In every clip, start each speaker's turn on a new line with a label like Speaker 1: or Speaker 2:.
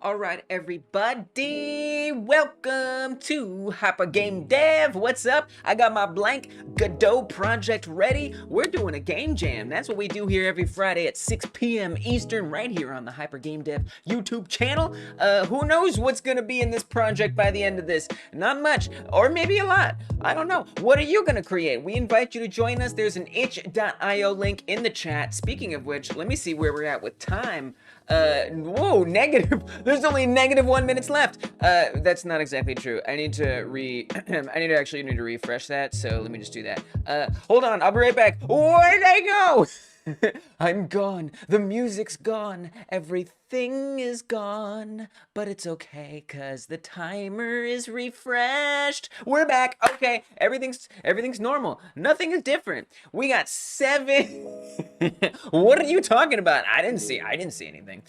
Speaker 1: Alright everybody, welcome to Hyper Game Dev. What's up? I got my blank Godot project ready. We're doing a game jam. That's what we do here every Friday at 6 p.m. Eastern right here on the Hyper Game Dev YouTube channel. Who knows what's gonna be in this project by the end of this? Not much, or maybe a lot. I don't know. What are you gonna create? We invite you to join us. There's an itch.io link in the chat. Speaking of which, let me see where we're at with time. Whoa, negative. There's only -1 minute left. That's not exactly true. I need to actually need to refresh that. So let me just do that. Hold on. I'll be right back. Where'd they go? I'm gone. The music's gone. Everything is gone. But it's okay, cause the timer is refreshed. We're back. Okay, everything's normal. Nothing is different. We got 7. What are you talking about? I didn't see anything.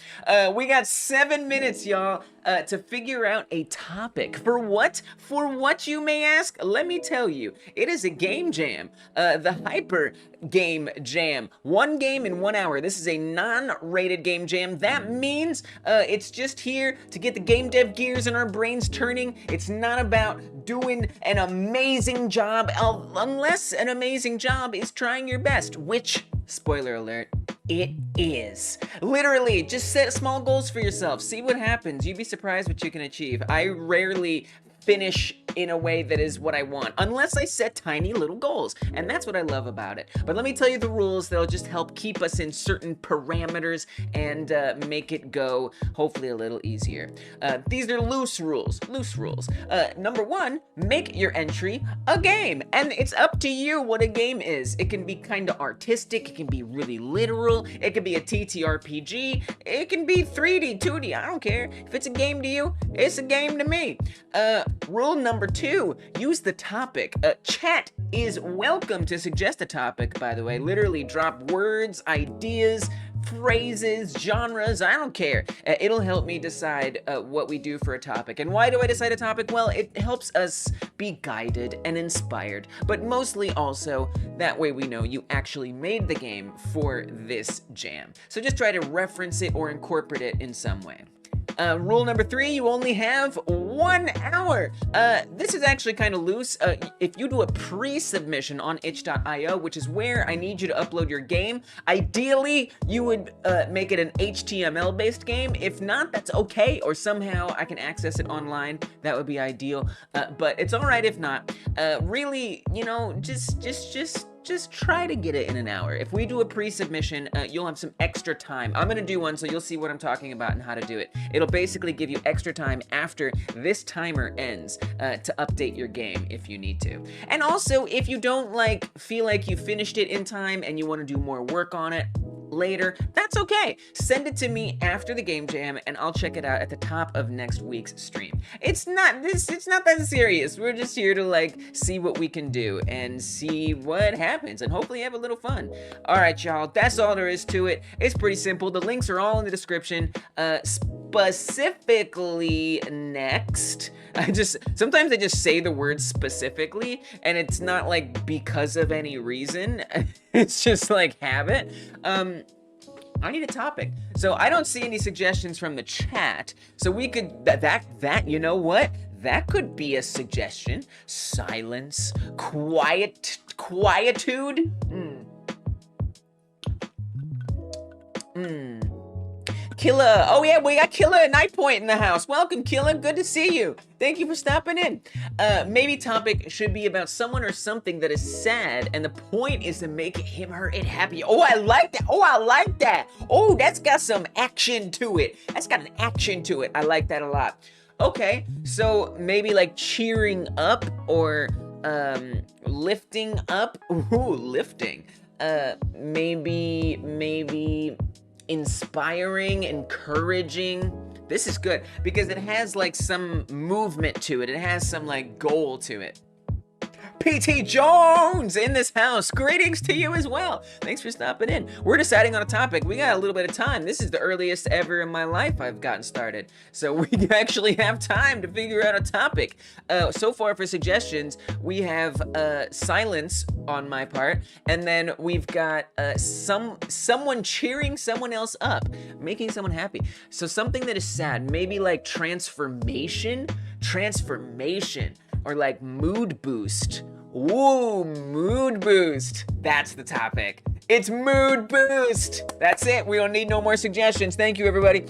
Speaker 1: We got 7 minutes, y'all, to figure out a topic. For what? For what, you may ask? Let me tell you. It is a game jam. The Hyper Game Jam. 1 game in 1 hour. This is a non-rated game jam. That means it's just here to get the game dev gears in our brains turning. It's not about doing an amazing job, unless an amazing job is trying your best, which, spoiler alert, it is. Literally, just set small goals for yourself. See what happens. You'd be surprised what you can achieve. I rarely finish in a way that is what I want, unless I set tiny little goals, and that's what I love about it. But let me tell you the rules that'll just help keep us in certain parameters and make it go hopefully a little easier. These are loose rules. Number 1, make your entry a game, and it's up to you what a game is. It can be kind of artistic, it can be really literal, it can be a TTRPG, it can be 3D, 2D, I don't care. If it's a game to you, it's a game to me. Rule number 2, use the topic. Chat is welcome to suggest a topic, by the way. Literally drop words, ideas, phrases, genres, I don't care. It'll help me decide what we do for a topic. And why do I decide a topic? Well, it helps us be guided and inspired, but mostly also that way we know you actually made the game for this jam. So just try to reference it or incorporate it in some way. Rule number 3, you only have 1 hour. This is actually kind of loose. If you do a pre-submission on itch.io, which is where I need you to upload your game, ideally you would make it an HTML-based game. If not, that's okay, or somehow I can access it online. That would be ideal, but it's all right if not. Really, you know, just try to get it in an hour. If we do a pre-submission, you'll have some extra time. I'm gonna do one so you'll see what I'm talking about and how to do it. It'll basically give you extra time after this timer ends to update your game if you need to. And also, if you don't feel like you finished it in time and you wanna do more work on it later, that's okay. Send it to me after the game jam and I'll check it out at the top of next week's stream. It's not that serious. We're just here to see what we can do and see what happens and hopefully have a little fun. All right, y'all, that's all there is to it. It's pretty simple. The links are all in the description. Specifically next, sometimes I just say the word specifically and it's not because of any reason. It's just habit. I need a topic. So I don't see any suggestions from the chat. So we could, you know what? That could be a suggestion. Silence, quietude. Killa, oh yeah, we got Killa at Night Point in the house. Welcome, Killa, good to see you. Thank you for stopping in. Maybe topic should be about someone or something that is sad, and the point is to make him or it happy. Oh, I like that. Oh, I like that. Oh, that's got some action to it. That's got an action to it. I like that a lot. Okay, so maybe cheering up or lifting up. Ooh, lifting. Maybe inspiring, encouraging. This is good because it has some movement to it. It has some goal to it. PT Jones in this house. Greetings to you as well. Thanks for stopping in. We're deciding on a topic. We got a little bit of time. This is the earliest ever in my life I've gotten started. So we actually have time to figure out a topic. So far for suggestions, we have silence on my part, and then we've got someone cheering someone else up, making someone happy. So something that is sad, maybe like transformation, or like mood boost. Ooh, mood boost. That's the topic. It's mood boost. That's it. We don't need no more suggestions. Thank you, everybody.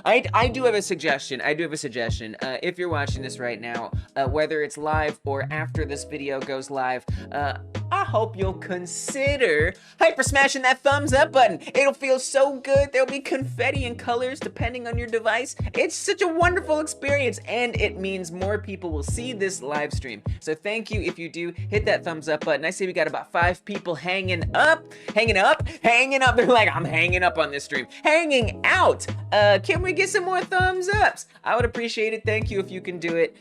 Speaker 1: I do have a suggestion. If you're watching this right now, whether it's live or after this video goes live, I hope you'll consider hyper smashing that thumbs up button. It'll feel so good. There'll be confetti and colors depending on your device. It's such a wonderful experience, and it means more people will see this live stream. So thank you if you do hit that thumbs up button. I see we got about 5 people hanging up. They're like, I'm hanging up on this stream. Hanging out. Can we get some more thumbs ups? I would appreciate it. Thank you if you can do it.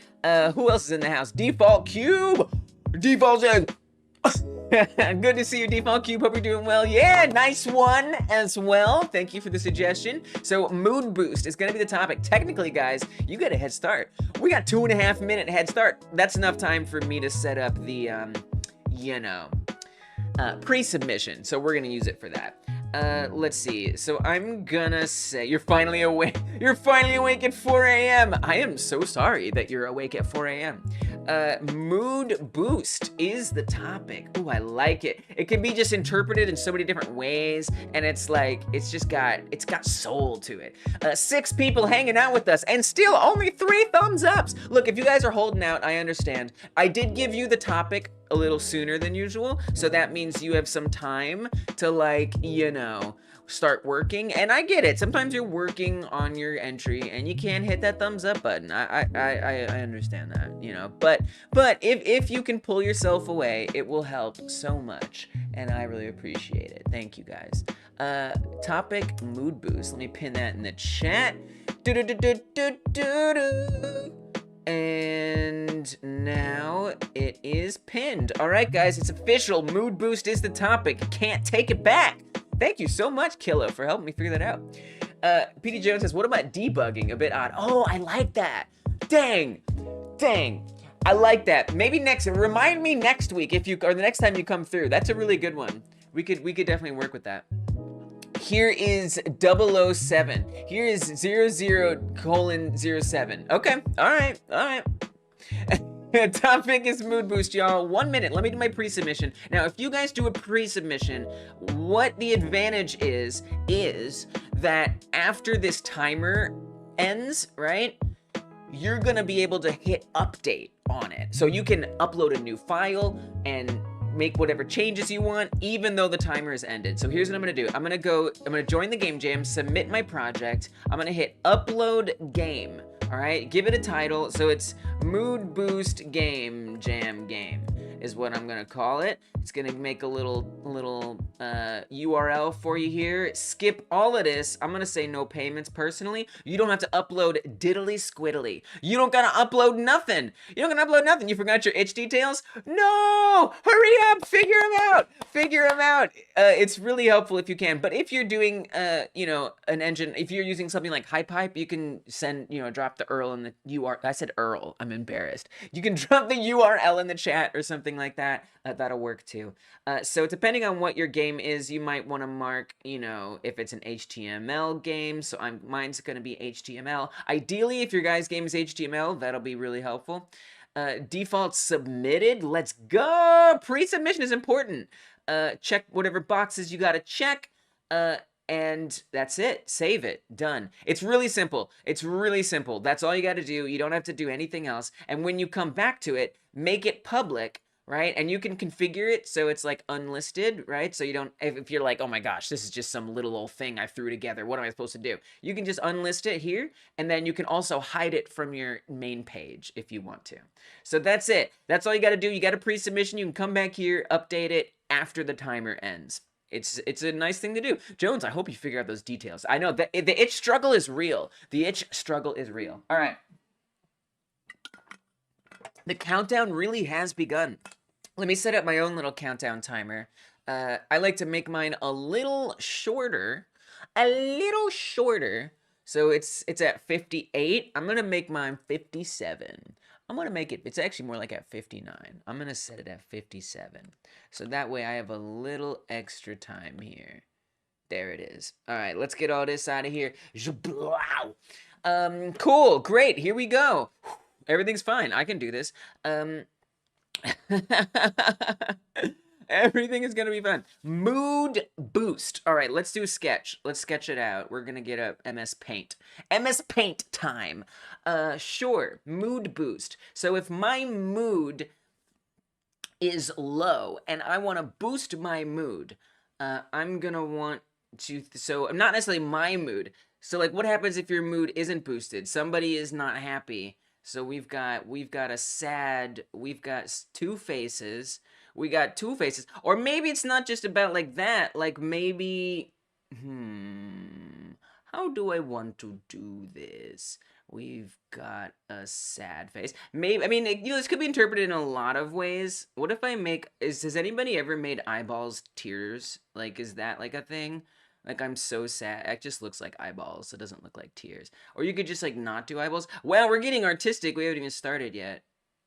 Speaker 1: Who else is in the house? Default Cube. Default says, good to see you, Default Cube. Hope you're doing well. Yeah, nice one as well. Thank you for the suggestion. So mood boost is gonna be the topic. Technically, guys, you got a head start. We got 2.5 minute head start. That's enough time for me to set up the, pre-submission. So we're gonna use it for that. Let's see. So I'm gonna say you're finally awake. You're finally awake at 4 a.m. I am so sorry that you're awake at 4 a.m. Mood boost is the topic. Ooh, I like it. It can be just interpreted in so many different ways, and it's like it's got soul to it. 6 people hanging out with us, and still only 3 thumbs ups. Look, if you guys are holding out, I understand. I did give you the topic a little sooner than usual, so that means you have some time to, like, start working. And I get it, sometimes you're working on your entry and you can't hit that thumbs up button. I understand that, but if you can pull yourself away, it will help so much, and I really appreciate it. Thank you, guys. Topic mood boost. Let me pin that in the chat. And now it is pinned. All right, guys, it's official. Mood boost is the topic. Can't take it back. Thank you so much, Kilo, for helping me figure that out. PD Jones says, what about debugging? A bit odd. Oh, I like that. Dang. I like that. Maybe remind me next week or the next time you come through. That's a really good one. We could definitely work with that. Here is 007. Here is 00:07. Okay, all right. Topic is mood boost, y'all. 1 minute. Let me do my pre-submission. Now, if you guys do a pre-submission, what the advantage is that after this timer ends, right, you're gonna be able to hit update on it. So you can upload a new file and make whatever changes you want, even though the timer has ended. So here's what I'm gonna do. I'm gonna join the game jam, submit my project. I'm gonna hit upload game. All right, give it a title. So it's mood boost game jam game is what I'm gonna call it. It's gonna make a little URL for you here. Skip all of this. I'm gonna say no payments personally. You don't have to upload diddly squiddly. You don't gotta upload nothing. You forgot your itch details? No! Hurry up! Figure them out! It's really helpful if you can. But if you're doing, an engine, if you're using something like HiPipe, you can send, drop the URL in the URL. I said URL. I'm embarrassed. You can drop the URL in the chat or something like that. That'll work too. So depending on what your game is, you might want to mark, if it's an HTML game. So mine's going to be HTML. Ideally, if your guys' game is HTML, that'll be really helpful. Default submitted. Let's go. Pre-submission is important. Check whatever boxes you got to check. And that's it. Save it. Done. It's really simple. That's all you got to do. You don't have to do anything else. And when you come back to it, make it public, right? And you can configure it so it's like unlisted, right? So you don't, if you're like, oh my gosh, this is just some little old thing I threw together, what am I supposed to do? You can just unlist it here, and then you can also hide it from your main page if you want to. So that's it. That's all you got to do. You got a pre-submission. You can come back here, update it after the timer ends. It's a nice thing to do. Jones, I hope you figure out those details. I know that the itch struggle is real. All right. The countdown really has begun. Let me set up my own little countdown timer. I like to make mine a little shorter. A little shorter. So it's at 58. I'm gonna make mine 57. I'm gonna make it, it's actually more like at 59. I'm gonna set it at 57. So that way I have a little extra time here. There it is. All right, let's get all this out of here. Cool, great, here we go. Everything's fine, I can do this. Everything is gonna be fun. Mood boost. All right, let's do a sketch. Let's sketch it out. We're gonna get a MS Paint. MS Paint time. Sure, mood boost. So if my mood is low and I want to boost my mood, I'm gonna want to, so not necessarily my mood. So like what happens if your mood isn't boosted? Somebody is not happy. So we've got a sad, we've got two faces. We got two faces. Or maybe it's not just about like that. Like maybe, how do I want to do this? We've got a sad face. Maybe, I mean, this could be interpreted in a lot of ways. What if I make, has anybody ever made eyeballs tears? Like, is that like a thing? Like, I'm so sad. It just looks like eyeballs. It doesn't look like tears. Or you could just, like, not do eyeballs. Well, we're getting artistic. We haven't even started yet.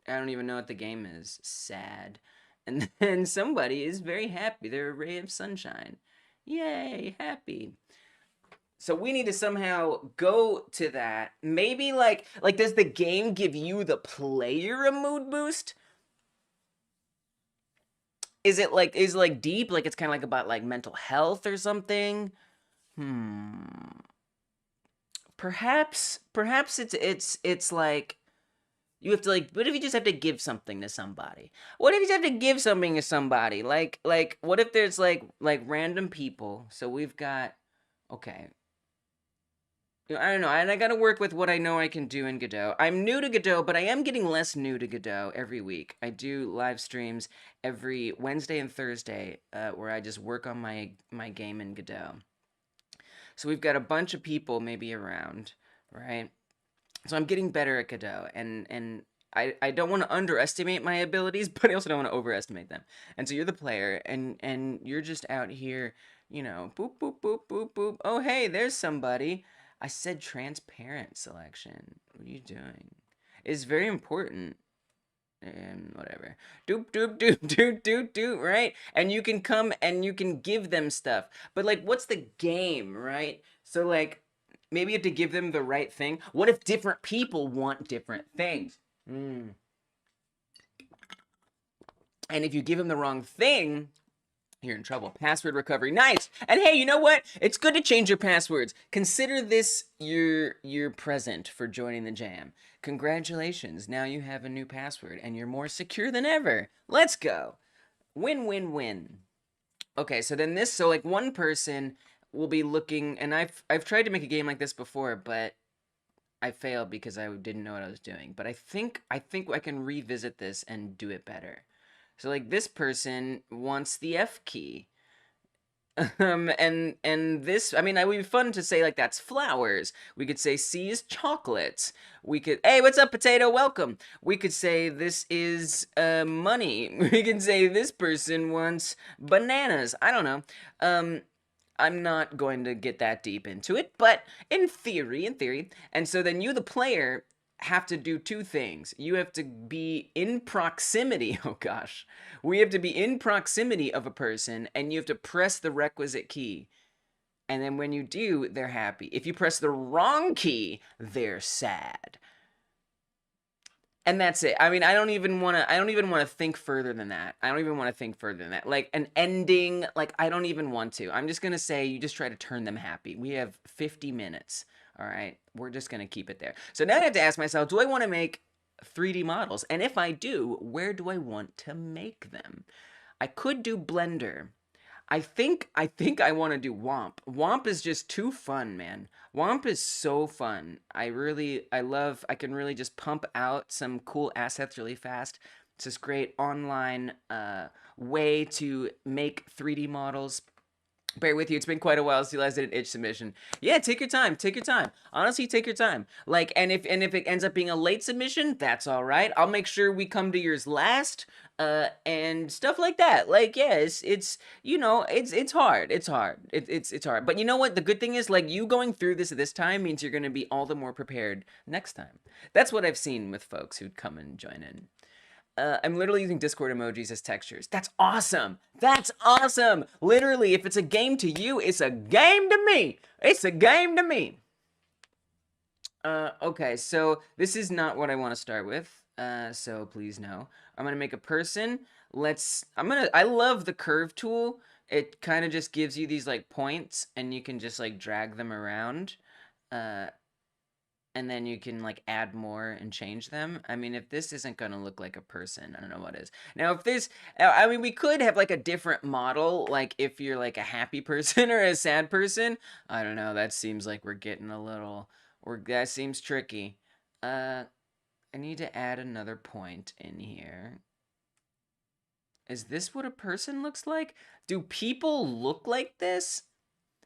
Speaker 1: I don't even know what the game is. Sad. And then somebody is very happy. They're a ray of sunshine. Yay, happy. So we need to somehow go to that. Maybe, like does the game give you, the player, a mood boost? Is it like deep? Like it's kind of like about like mental health or something? Perhaps it's like you have to like, what if you just have to give something to somebody? What if you just have to give something to somebody? Like what if there's like random people? So we've got, okay. I don't know, and I gotta work with what I know I can do in Godot. I'm new to Godot, but I am getting less new to Godot every week. I do live streams every Wednesday and Thursday, where I just work on my game in Godot. So we've got a bunch of people maybe around, right? So I'm getting better at Godot, and I don't want to underestimate my abilities, but I also don't want to overestimate them. And so you're the player, and you're just out here, you know, boop, boop, boop, boop, boop. Oh, hey, there's somebody. I said transparent selection. What are you doing? It's very important. And whatever. Doop, doop, doop, doop, doop, doop, right? And you can come and you can give them stuff. But, like, what's the game, right? So, like, maybe you have to give them the right thing. What if different people want different things? And if you give them the wrong thing, you're in trouble. Password recovery. Nice. And hey, you know what? It's good to change your passwords. Consider this your present for joining the jam. Congratulations. Now you have a new password and you're more secure than ever. Let's go. Win, win, win. Okay, so then this, so like one person will be looking, and I've tried to make a game like this before, but I failed because I didn't know what I was doing. But I think I can revisit this and do it better. So like this person wants the F key. And this, I mean, it would be fun to say like that's flowers. We could say C is chocolates. We could, hey, what's up, potato? Welcome. We could say this is money. We can say this person wants bananas. I don't know. I'm not going to get that deep into it, but in theory, and so then you, the player, have to do two things. You have to be in proximity. Oh gosh. We have to be in proximity of a person, and you have to press the requisite key. And then when you do, they're happy. If you press the wrong key, they're sad. And that's it. I mean, I don't even want to think further than that. Like an ending, like I don't even want to. I'm just going to say you just try to turn them happy. We have 50 minutes. All right. We're just going to keep it there. So now I have to ask myself, do I want to make 3D models? And if I do, where do I want to make them? I could do Blender. I think I want to do WOMP. WOMP is just too fun, man. WOMP is so fun. I can really just pump out some cool assets really fast. It's this great online way to make 3D models. Bear with you. It's been quite a while since you last did an itch submission. Yeah, take your time. Take your time. Honestly, take your time. Like, and if it ends up being a late submission, that's all right. I'll make sure we come to yours last. And stuff like that. Like, yeah, it's you know, it's hard. It's hard. It's hard. But you know what? The good thing is, like, you going through this time means you're gonna be all the more prepared next time. That's what I've seen with folks who'd come and join in. I'm literally using Discord emojis as textures. That's awesome. That's awesome. Literally, if it's a game to you, it's a game to me. It's a game to me. Okay, so this is not what I want to start with. So please no. I'm gonna make a person. I love the curve tool. It kind of just gives you these like points and you can just like drag them around. And then you can like add more and change them. I mean, if this isn't gonna look like a person, I don't know what is. Now, if this, I mean, we could have like a different model, like if you're like a happy person or a sad person. I don't know, that seems like we're getting a little, that seems tricky. I need to add another point in here. Is this what a person looks like? Do people look like this?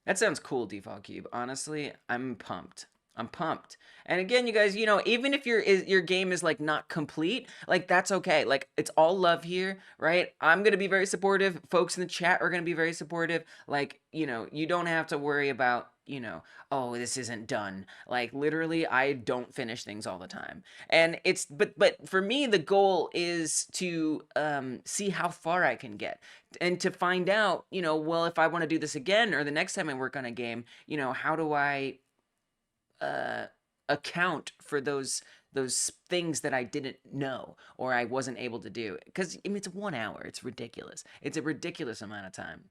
Speaker 1: That sounds cool, Default Cube. Honestly, I'm pumped. I'm pumped. And again, you guys, you know, even if your game is like not complete, like that's okay. Like it's all love here, right? I'm going to be very supportive. Folks in the chat are going to be very supportive. Like, you know, you don't have to worry about, you know, oh, this isn't done. Like literally I don't finish things all the time. And it's but for me the goal is to see how far I can get and to find out, you know, well, if I want to do this again or the next time I work on a game, you know, how do I account for those things that I didn't know or I wasn't able to do. Because I mean, it's 1 hour. It's ridiculous. It's a ridiculous amount of time.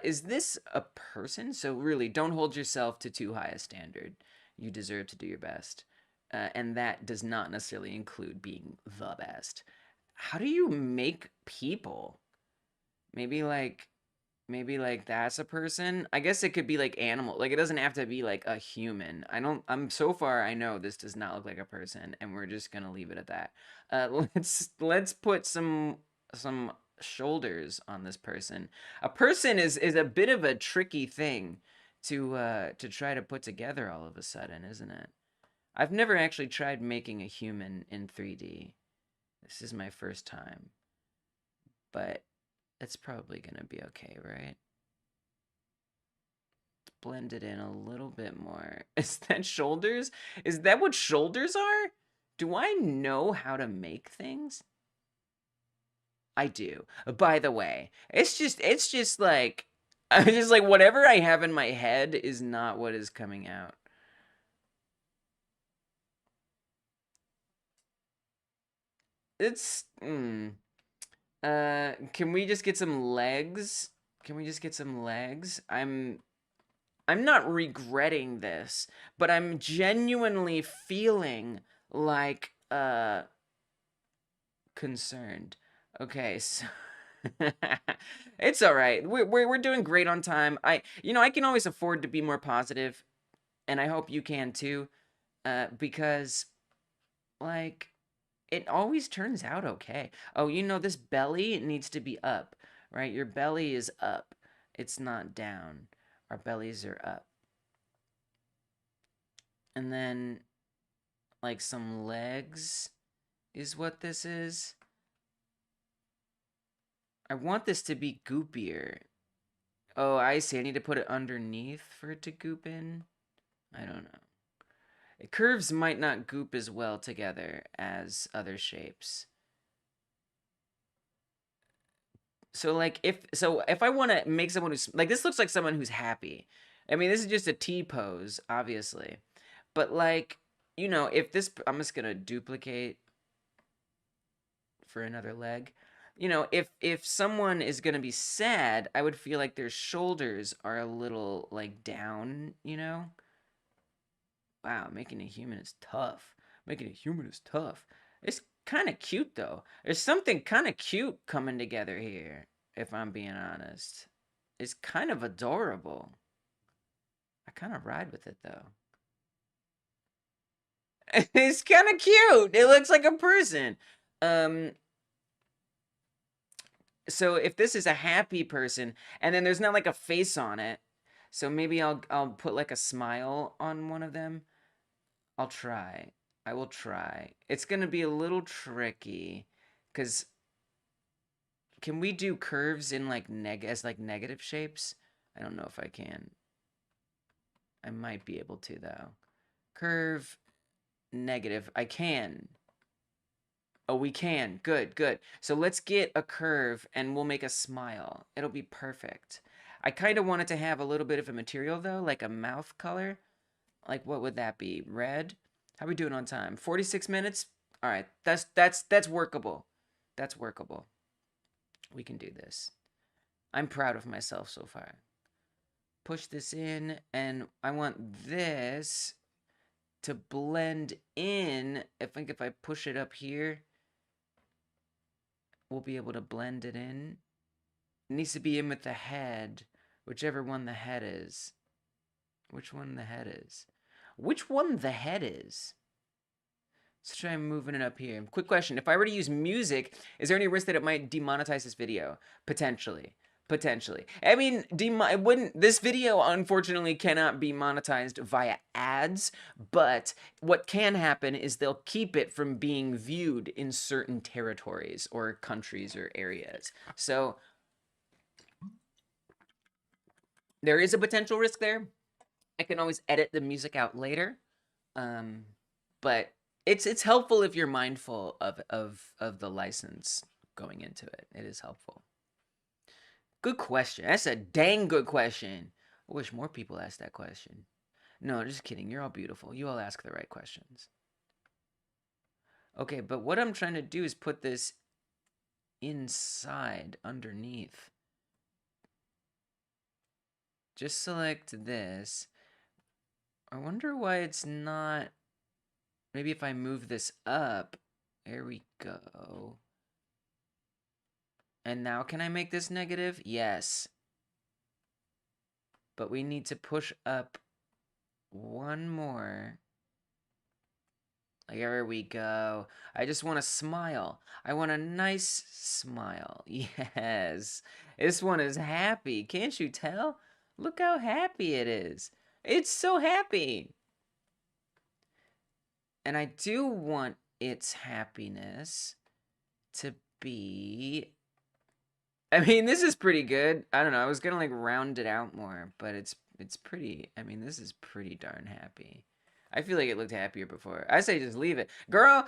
Speaker 1: Is this a person? So really, don't hold yourself to too high a standard. You deserve to do your best. And that does not necessarily include being the best. How do you make people? Maybe like that's a person. I guess it could be like animal. Like it doesn't have to be like a human. I'm so far I know this does not look like a person and we're just going to leave it at that. Let's put some shoulders on this person. A person is a bit of a tricky thing to try to put together all of a sudden, isn't it? I've never actually tried making a human in 3D. This is my first time. But it's probably gonna be okay, right? Blend it in a little bit more. Is that shoulders? Is that what shoulders are? Do I know how to make things? I do. By the way, it's just like I'm just like whatever I have in my head is not what is coming out. It's can we just get some legs? Can we just get some legs? I'm not regretting this, but I'm genuinely feeling like concerned. Okay, so it's all right. We're doing great on time. I can always afford to be more positive, and I hope you can too, because like it always turns out okay. Oh, you know, this belly needs to be up, right? Your belly is up. It's not down. Our bellies are up. And then, like, some legs is what this is. I want this to be goopier. Oh, I see. I need to put it underneath for it to goop in. I don't know. Curves might not goop as well together as other shapes. So like if I want to make someone who's like, this looks like someone who's happy. I mean, this is just a T pose, obviously. But like, you know, if this, I'm just gonna duplicate for another leg. You know, if someone is gonna be sad, I would feel like their shoulders are a little like down, you know? Wow, making a human is tough. Making a human is tough. It's kind of cute though. There's something kind of cute coming together here, if I'm being honest. It's kind of adorable. I kind of ride with it though. It's kind of cute. It looks like a person. So if this is a happy person, and then there's not like a face on it, so maybe I'll put like a smile on one of them. I'll try. I will try. It's gonna be a little tricky, cause can we do curves in like as like negative shapes? I don't know if I can. I might be able to though. Curve, negative. I can. Oh, we can. Good, good. So let's get a curve and we'll make a smile. It'll be perfect. I kind of want it to have a little bit of a material though, like a mouth color. Like what would that be? Red? How are we doing on time? 46 minutes? All right. That's workable. That's workable. We can do this. I'm proud of myself so far. Push this in and I want this to blend in. I think if I push it up here, we'll be able to blend it in. It needs to be in with the head, whichever one the head is. Which one the head is? Which one the head is? Let's try moving it up here. Quick question. If I were to use music, is there any risk that it might demonetize this video? Potentially. Potentially. I mean, it wouldn't. This video, unfortunately, cannot be monetized via ads, but what can happen is they'll keep it from being viewed in certain territories or countries or areas. So there is a potential risk there. I can always edit the music out later, but it's helpful if you're mindful of the license going into it. It is helpful. Good question. That's a dang good question. I wish more people asked that question. No, just kidding. You're all beautiful. You all ask the right questions. Okay, but what I'm trying to do is put this inside, underneath. Just select this. I wonder why it's not... Maybe if I move this up. There we go. And now can I make this negative? Yes. But we need to push up one more. There we go. I just want a smile. I want a nice smile. Yes. This one is happy. Can't you tell? Look how happy it is. It's so happy. And I do want its happiness to be... I mean, this is pretty good. I don't know. I was gonna like round it out more, but it's pretty. I mean, this is pretty darn happy. I feel like it looked happier before. I say just leave it, girl.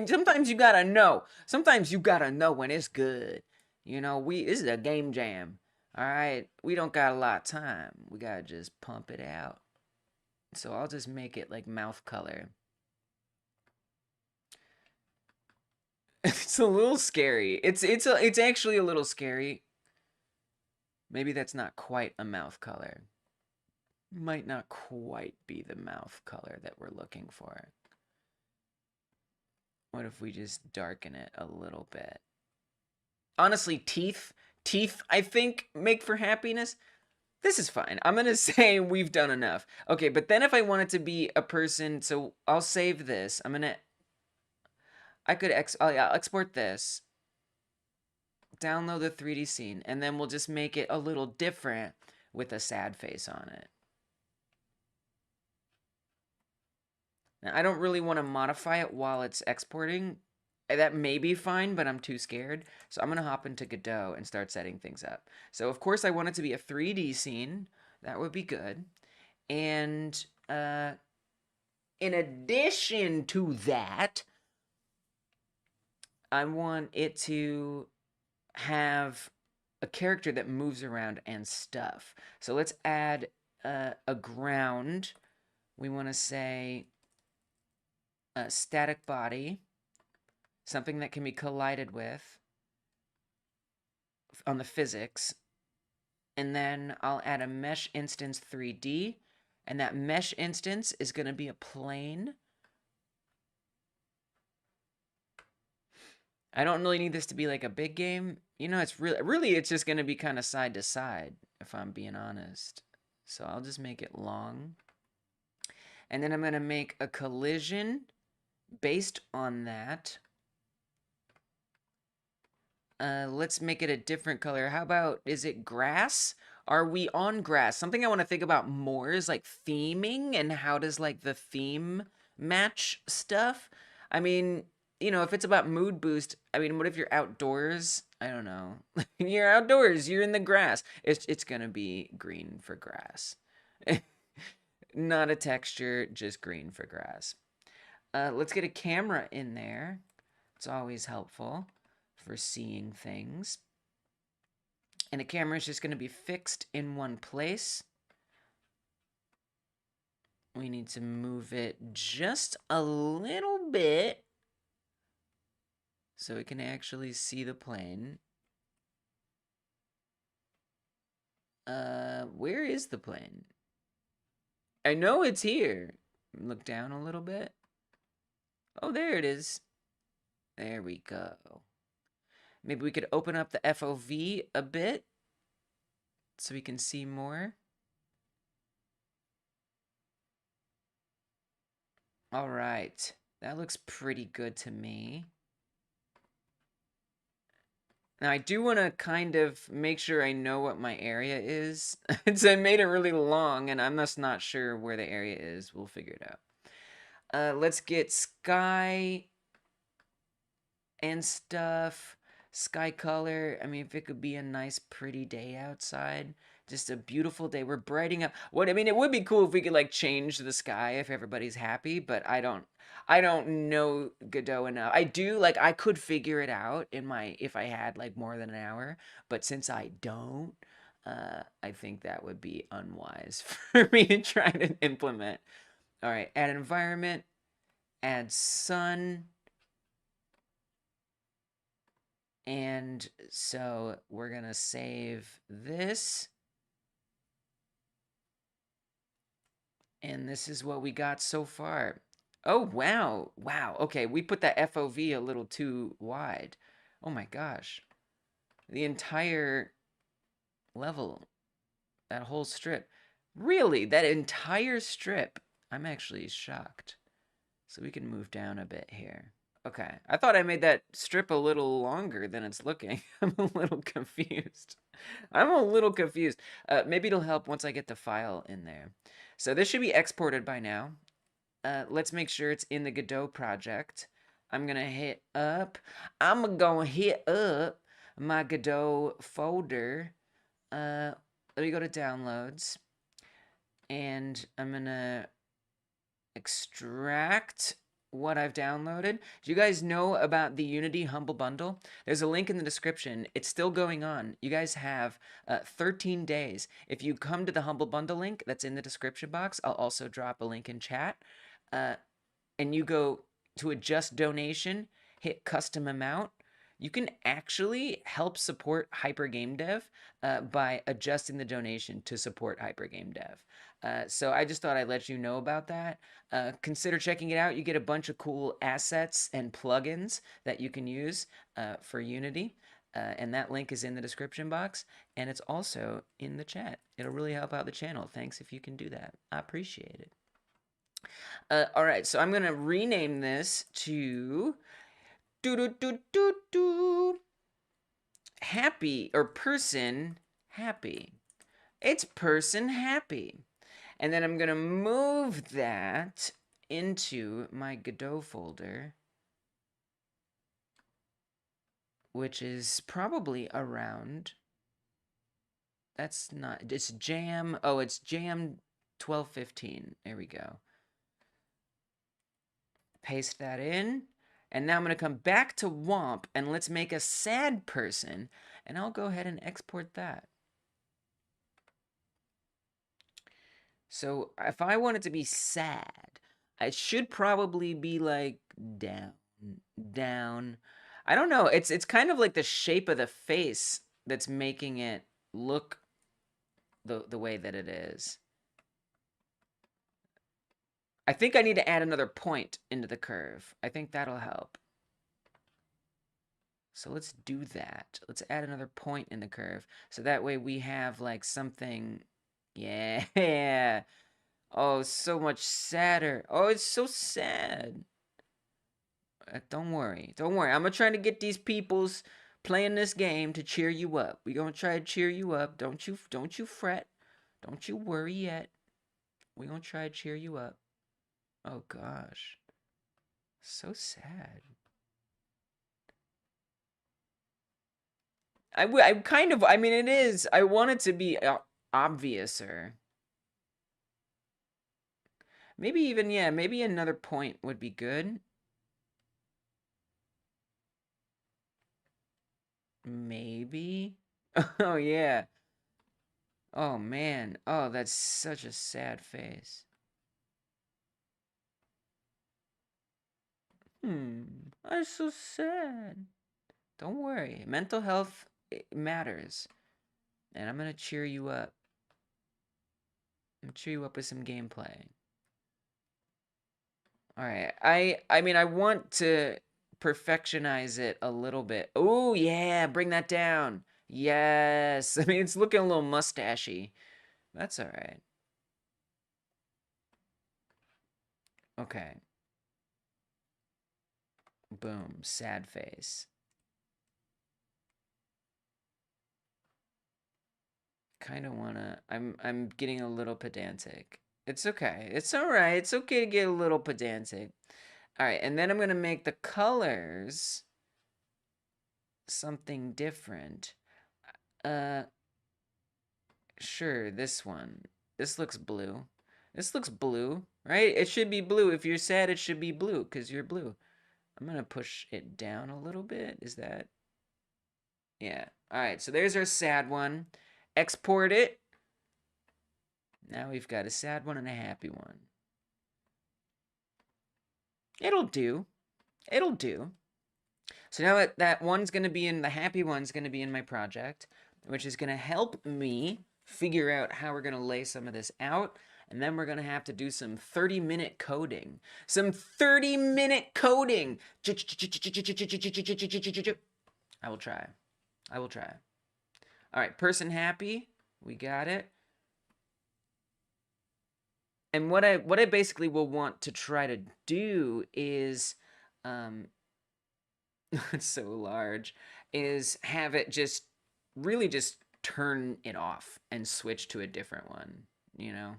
Speaker 1: Sometimes you gotta know. Sometimes you gotta know when it's good. You know, this is a game jam. All right, we don't got a lot of time. We gotta just pump it out. So I'll just make it like mouth color. It's a little scary. It's actually a little scary. Maybe that's not quite a mouth color. Might not quite be the mouth color that we're looking for. What if we just darken it a little bit? Honestly, teeth, I think, make for happiness. This is fine. I'm gonna say we've done enough. Okay, but then if I want it to be a person, so I'll save this. I'll export this, download the 3D scene, and then we'll just make it a little different with a sad face on it. Now, I don't really want to modify it while it's exporting. That may be fine, but I'm too scared. So I'm going to hop into Godot and start setting things up. So, of course, I want it to be a 3D scene. That would be good. And in addition to that, I want it to have a character that moves around and stuff. So let's add a ground. We want to say a static body, something that can be collided with on the physics. And then I'll add a mesh instance 3D, and that mesh instance is going to be a plane. I don't really need this to be like a big game. You know, it's really it's just going to be kind of side to side, if I'm being honest. So I'll just make it long. And then I'm going to make a collision based on that. Let's make it a different color. How about, is it grass? Are we on grass? Something I want to think about more is like theming and how does like the theme match stuff? I mean, you know, if it's about mood boost, I mean, what if you're outdoors? I don't know. You're outdoors, you're in the grass. It's gonna be green for grass. Not a texture, just green for grass. Let's get a camera in there. It's always helpful for seeing things. And the camera is just going to be fixed in one place. We need to move it just a little bit so we can actually see the plane. Where is the plane? I know it's here. Look down a little bit. Oh, there it is. There we go. Maybe we could open up the FOV a bit so we can see more. All right. That looks pretty good to me. Now, I do want to kind of make sure I know what my area is. So I made it really long, and I'm just not sure where the area is. We'll figure it out. Let's get sky and stuff. Sky color. I mean, if it could be a nice, pretty day outside. Just a beautiful day. We're brightening up. I mean, it would be cool if we could, like, change the sky if everybody's happy, but I don't know Godot enough. I do, like, I could figure it out if I had, like, more than an hour, but since I don't, I think that would be unwise for me to try to implement. All right, add environment, add sun, and so we're gonna save this. And this is what we got so far. Oh, wow. Wow. Okay, we put that FOV a little too wide. Oh my gosh. The entire level, that whole strip. Really? That entire strip? I'm actually shocked. So we can move down a bit here. Okay. I thought I made that strip a little longer than it's looking. I'm a little confused. I'm a little confused. Maybe it'll help once I get the file in there. So this should be exported by now. Let's make sure it's in the Godot project. I'm gonna hit up my Godot folder. Let me go to downloads. And I'm gonna extract what I've downloaded. Do you guys know about the Unity Humble Bundle? There's a link in the description. It's still going on. You guys have 13 days. If you come to the Humble Bundle link that's in the description box, I'll also drop a link in chat. And you go to adjust donation, hit custom amount, you can actually help support Hyper Game Dev by adjusting the donation to support Hyper Game Dev. So I just thought I'd let you know about that. Consider checking it out. You get a bunch of cool assets and plugins that you can use for Unity. And that link is in the description box. And it's also in the chat. It'll really help out the channel. Thanks if you can do that. I appreciate it. All right, so I'm going to rename this to happy, or person happy. It's person happy. And then I'm going to move that into my Godot folder, which is probably around, that's not, it's jam, oh, it's jam 1215. There we go. Paste that in. And now I'm going to come back to WOMP and let's make a sad person. And I'll go ahead and export that. So if I want it to be sad, I should probably be like down, down. I don't know. It's kind of like the shape of the face that's making it look the way that it is. I think I need to add another point into the curve. I think that'll help. So let's do that. Let's add another point in the curve. So that way we have like something, yeah. Oh, so much sadder. Oh, it's so sad. Don't worry. Don't worry. I'm going to try to get these people's playing this game to cheer you up. We gonna try to cheer you up. Don't you fret. Don't you worry yet. We gonna try to cheer you up. Oh gosh. So sad. I kind of, I mean, it is. I want it to be obviouser. Maybe even, yeah, maybe another point would be good. Maybe. Oh, yeah. Oh, man. Oh, that's such a sad face. I'm so sad. Don't worry. Mental health matters. And I'm gonna cheer you up. I'm gonna cheer you up with some gameplay. Alright. I mean, I want to perfectionize it a little bit. Oh, yeah. Bring that down. Yes. I mean, it's looking a little mustachy. That's alright. Okay. Boom. Sad face. Kind of wanna... I'm getting a little pedantic. It's okay. It's alright. It's okay to get a little pedantic. Alright, and then I'm gonna make the colors something different. Sure, this one. This looks blue. This looks blue, right? It should be blue. If you're sad, it should be blue, because you're blue. I'm gonna push it down a little bit. Is that... Yeah. Alright, so there's our sad one. Export it. Now we've got a sad one and a happy one. It'll do. It'll do. So now that one's going to be in, the happy one's going to be in my project, which is going to help me figure out how we're going to lay some of this out. And then we're going to have to do some 30-minute coding. Some 30-minute coding. I will try. I will try. All right, person happy. We got it. And what I basically will want to try to do is, it's so large, is have it just really just turn it off and switch to a different one, you know?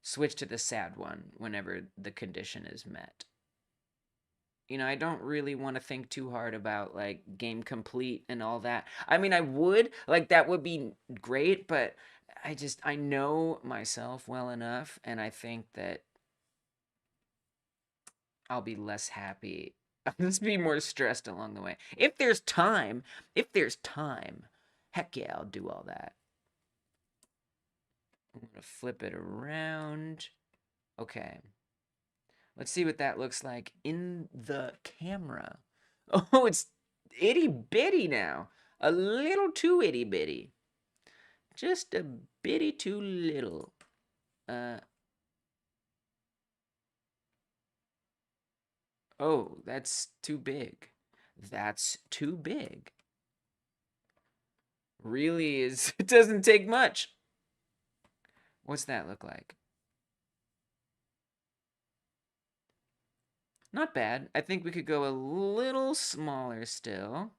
Speaker 1: Switch to the sad one whenever the condition is met. You know, I don't really want to think too hard about, like, game complete and all that. I mean, I would, like, that would be great, but I know myself well enough, and I think that I'll be less happy. I'll just be more stressed along the way. If there's time, heck yeah, I'll do all that. I'm gonna flip it around. Okay. Let's see what that looks like in the camera. Oh, it's itty bitty now. A little too itty bitty. Just a bitty too little. Oh, that's too big. That's too big. Really is, it doesn't take much. What's that look like? Not bad. I think we could go a little smaller still.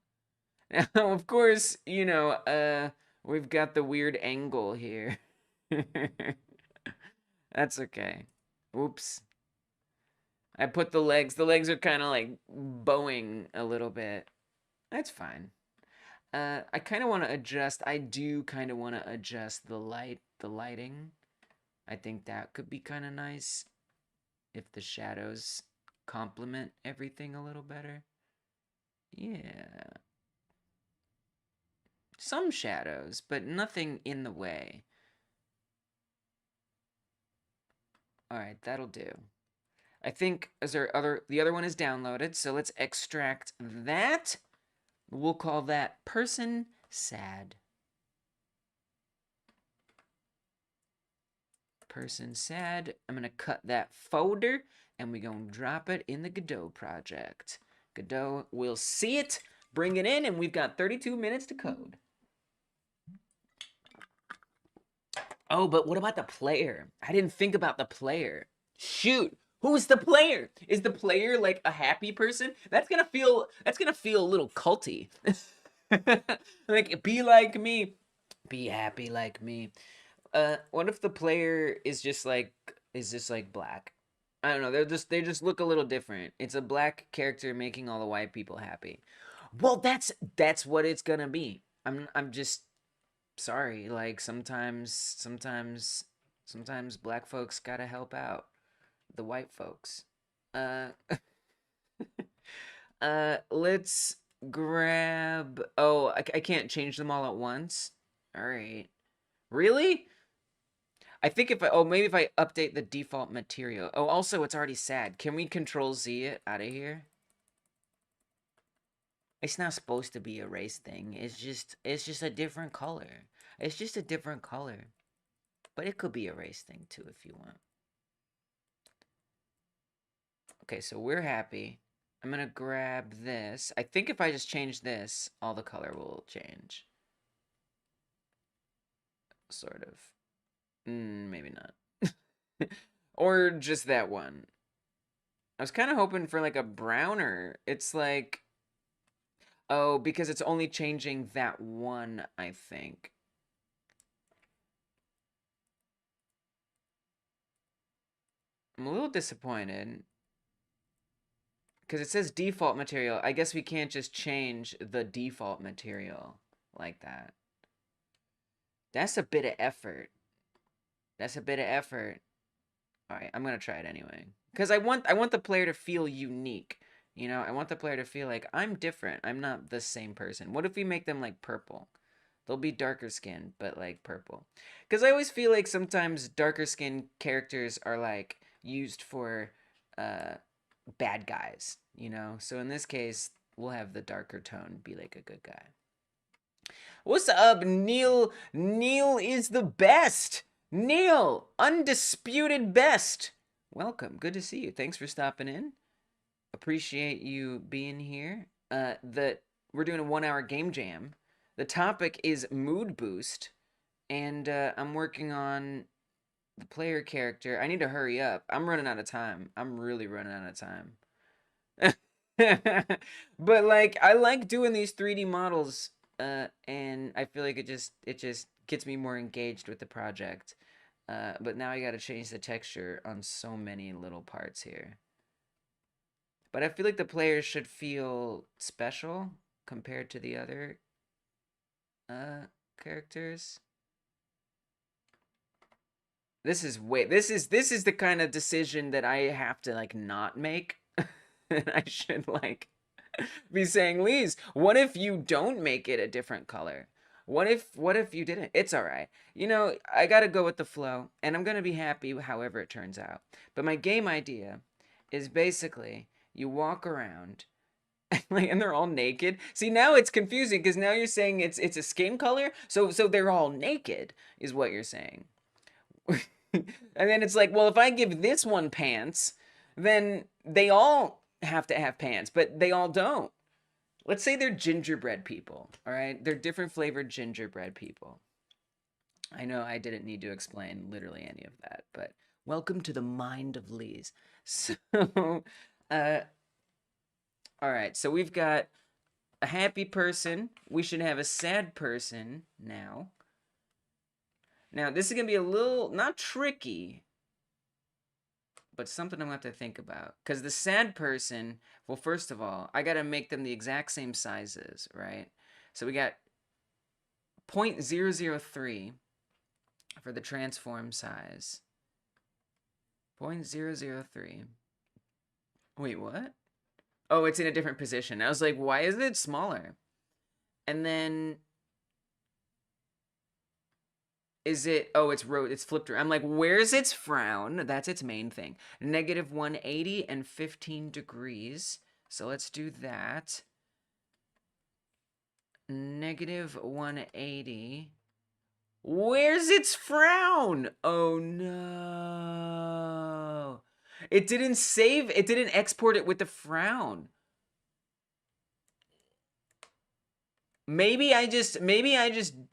Speaker 1: Now, of course, you know, we've got the weird angle here. That's okay. Oops. I put the legs are kind of like bowing a little bit. That's fine. I kind of want to adjust, I do kind of want to adjust the lighting. I think that could be kind of nice if the shadows complement everything a little better. Yeah. Some shadows, but nothing in the way. Alright, that'll do. I think the other one is downloaded, so let's extract that. We'll call that person sad. Person sad. I'm gonna cut that folder and we're gonna drop it in the Godot project. Godot will see it, bring it in, and we've got 32 minutes to code. Oh, but what about the player? I didn't think about the player. Shoot. Who's the player? Is the player like a happy person? That's gonna feel a little culty. Like, be like me. Be happy like me. What if the player is just like black? I don't know. They just look a little different. It's a black character making all the white people happy. Well, that's what it's gonna be. I'm just sorry. Like sometimes black folks gotta help out the white folks. Uh, let's grab. Oh, I can't change them all at once. All right. Really? I think if I, oh, maybe if I update the default material. Oh, also, it's already sad. Can we control Z it out of here? It's not supposed to be a race thing. It's just a different color. It's just a different color. But it could be a race thing too if you want. Okay, so we're happy. I'm gonna grab this. I think if I just change this, all the color will change. Sort of. Maybe not. Or just that one. I was kind of hoping for like a browner. It's like, oh, because it's only changing that one, I think. I'm a little disappointed. Because it says default material. I guess we can't just change the default material like that. That's a bit of effort. That's a bit of effort. Alright, I'm gonna try it anyway. Because I want the player to feel unique. You know, I want the player to feel like, I'm different. I'm not the same person. What if we make them like purple? They'll be darker skinned, but like purple. Because I always feel like sometimes darker skinned characters are like used for bad guys, you know? So in this case, we'll have the darker tone be like a good guy. What's up, Neil? Neil is the best. Neil, undisputed best. Welcome. Good to see you. Thanks for stopping in. Appreciate you being here. We're doing a 1 hour game jam. The topic is mood boost, and I'm working on the player character. I need to hurry up. I'm running out of time. I'm really running out of time. But like, I like doing these 3D models, and I feel like it just gets me more engaged with the project. But now I got to change the texture on so many little parts here. But I feel like the players should feel special compared to the other characters. This is the kind of decision that I have to like not make. And I should like be saying, Lise, what if you don't make it a different color? What if you didn't? It's all right. You know, I got to go with the flow, and I'm going to be happy however it turns out. But my game idea is basically you walk around like, and they're all naked. See, now it's confusing because now you're saying it's a skin color, so they're all naked is what you're saying. And then it's like, well, if I give this one pants, then they all have to have pants, but they all don't. Let's say they're gingerbread people, all right? They're different flavored gingerbread people. I know I didn't need to explain literally any of that, but welcome to the mind of Lise. So, uh, all right, so we've got a happy person. We should have a sad person now. Now, this is going to be a little, not tricky, but something I'm going to have to think about. Because the sad person, well, first of all, I got to make them the exact same sizes, right? So we got 0.003 for the transform size. 0.003. Wait, what? Oh, it's in a different position. I was like, why is it smaller? And then is it, oh, it's flipped around. I'm like, where's its frown? That's its main thing. Negative 180 and 15 degrees. So let's do that. Negative 180. Where's its frown? Oh no. It didn't save, it didn't export it with the frown. Maybe I just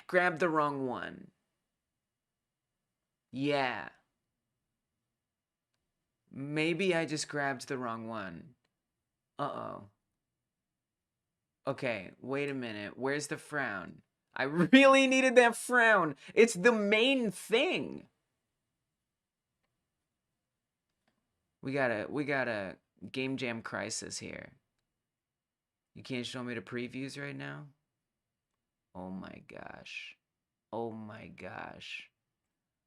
Speaker 1: grabbed the wrong one. Yeah. Maybe I just grabbed the wrong one. Uh-oh. Okay, wait a minute. Where's the frown? I really needed that frown. It's the main thing. We got a game jam crisis here. You can't show me the previews right now? Oh my gosh. Oh my gosh.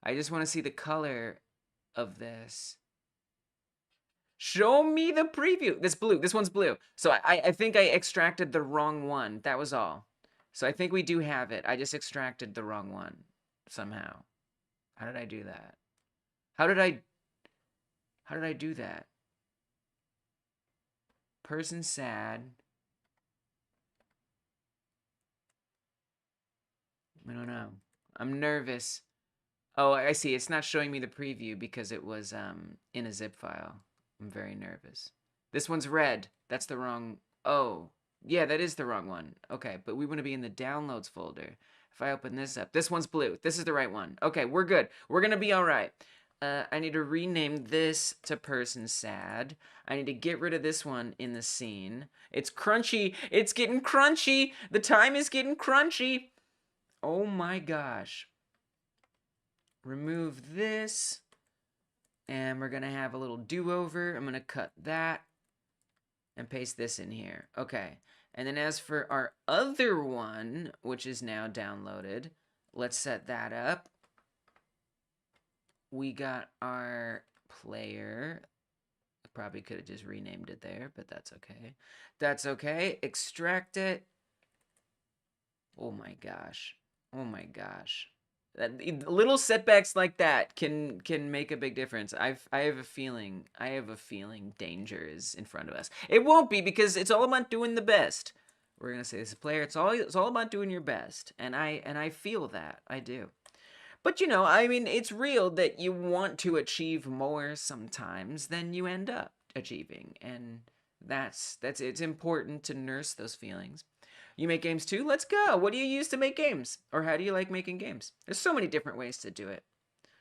Speaker 1: I just want to see the color of this. Show me the preview. This blue. This one's blue. So I think I extracted the wrong one. That was all. So I think we do have it. I just extracted the wrong one somehow. How did I do that? How did I do that? Person sad. I don't know. I'm nervous. Oh, I see. It's not showing me the preview because it was in a zip file. I'm very nervous. This one's red. That's the wrong... Oh, yeah, that is the wrong one. Okay, but we want to be in the downloads folder. If I open this up, this one's blue. This is the right one. Okay, we're good. We're going to be all right. I need to rename this to person sad. I need to get rid of this one in the scene. It's crunchy. It's getting crunchy. The time is getting crunchy. Oh my gosh. Remove this. And we're going to have a little do-over. I'm going to cut that and paste this in here. Okay. And then as for our other one, which is now downloaded, let's set that up. We got our player. Probably could have just renamed it there, but that's okay. That's okay. Extract it. Oh my gosh. Oh my gosh. Little setbacks like that can make a big difference. I have a feeling danger is in front of us. It won't be because it's all about doing the best. We're gonna say this player. It's all about doing your best, and I feel that. I do. But you know, I mean, it's real that you want to achieve more sometimes than you end up achieving, and it's important to nurse those feelings. You make games too? Let's go. What do you use to make games? Or how do you like making games? There's so many different ways to do it.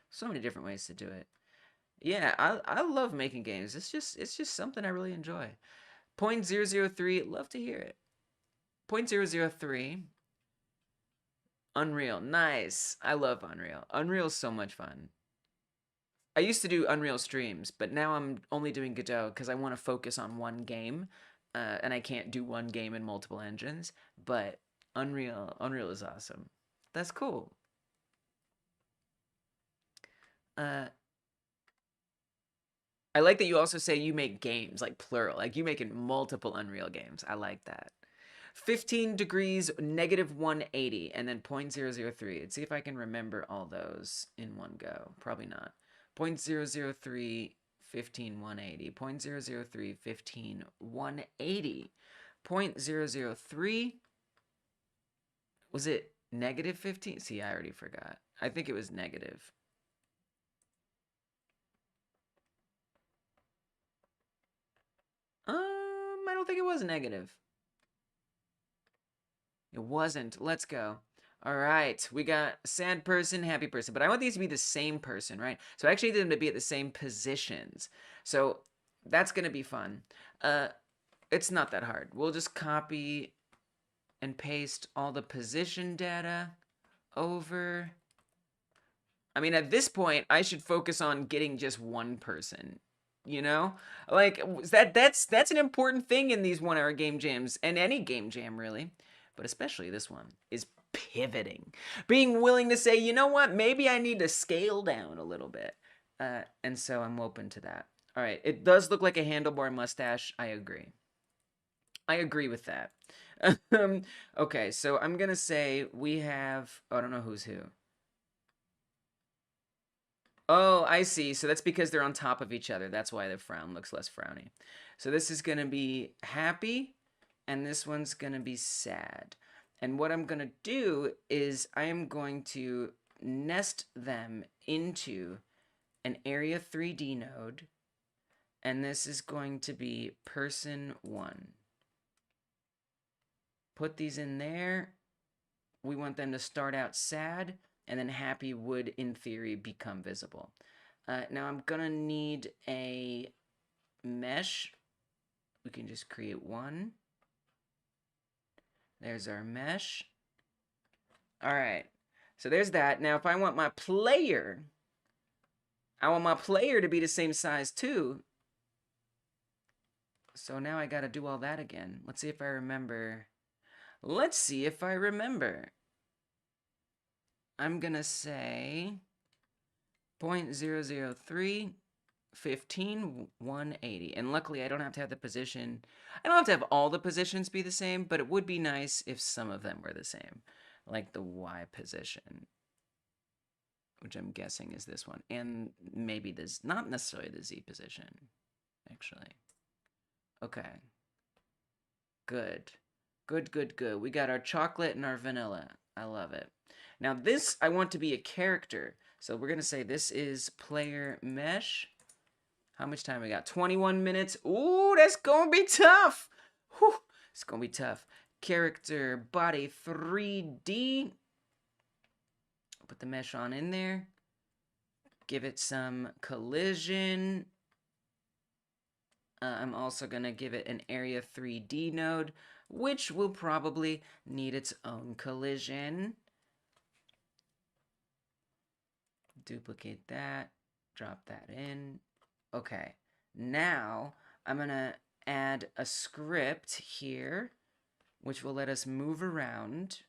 Speaker 1: So many different ways to do it. Yeah, I love making games. It's just something I really enjoy. 0.003, love to hear it. 0.003. Unreal. Nice. I love Unreal. Unreal's so much fun. I used to do Unreal streams, but now I'm only doing Godot because I want to focus on one game. And I can't do one game in multiple engines, but Unreal is awesome. That's cool. I like that you also say you make games, like plural, like you making multiple Unreal games. I like that. 15 degrees, -180, and then 0.003. Let's see if I can remember all those in one go. Probably not. 0.003, 15, 180. 0.003, 15, 180. 0.003. Was it -15? See, I already forgot. I think it was negative. I don't think it was negative. It wasn't. Let's go. All right, we got sad person, happy person, but I want these to be the same person, right? So I actually need them to be at the same positions. So that's going to be fun. It's not that hard. We'll just copy and paste all the position data over. I mean, at this point, I should focus on getting just one person. You know, like that's an important thing in these 1 hour game jams and any game jam really, but especially this one is pivoting, being willing to say, you know what, maybe I need to scale down a little bit, and so I'm open to that. All right, it does look like a handlebar mustache. I agree with that. Okay, so I'm gonna say we have, oh, I don't know who's who. Oh, I see. So that's because they're on top of each other. That's why the frown looks less frowny. So this is going to be happy, and this one's going to be sad. And what I'm going to do is I am going to nest them into an Area 3D node, and this is going to be person 1. Put these in there. We want them to start out sad, and then happy would, in theory, become visible. Now I'm gonna need a mesh. We can just create one. There's our mesh. All right. So there's that. Now, if I want my player, I want my player to be the same size too. So now I got to do all that again. Let's see if I remember. Let's see if I remember. I'm going to say 0.003, 15, 180. And luckily, I don't have to have the position. I don't have to have all the positions be the same, but it would be nice if some of them were the same. Like the Y position, which I'm guessing is this one. And maybe this, not necessarily the Z position, actually. Okay. Good. Good, good, good. We got our chocolate and our vanilla. I love it. Now this, I want to be a character. So we're going to say this is player mesh. How much time we got? 21 minutes. Ooh, that's going to be tough. Whew, it's going to be tough. Character body 3D. Put the mesh on in there. Give it some collision. I'm also going to give it an area 3D node, which will probably need its own collision. Duplicate that. Drop that in. Okay. Now, I'm going to add a script here, which will let us move around.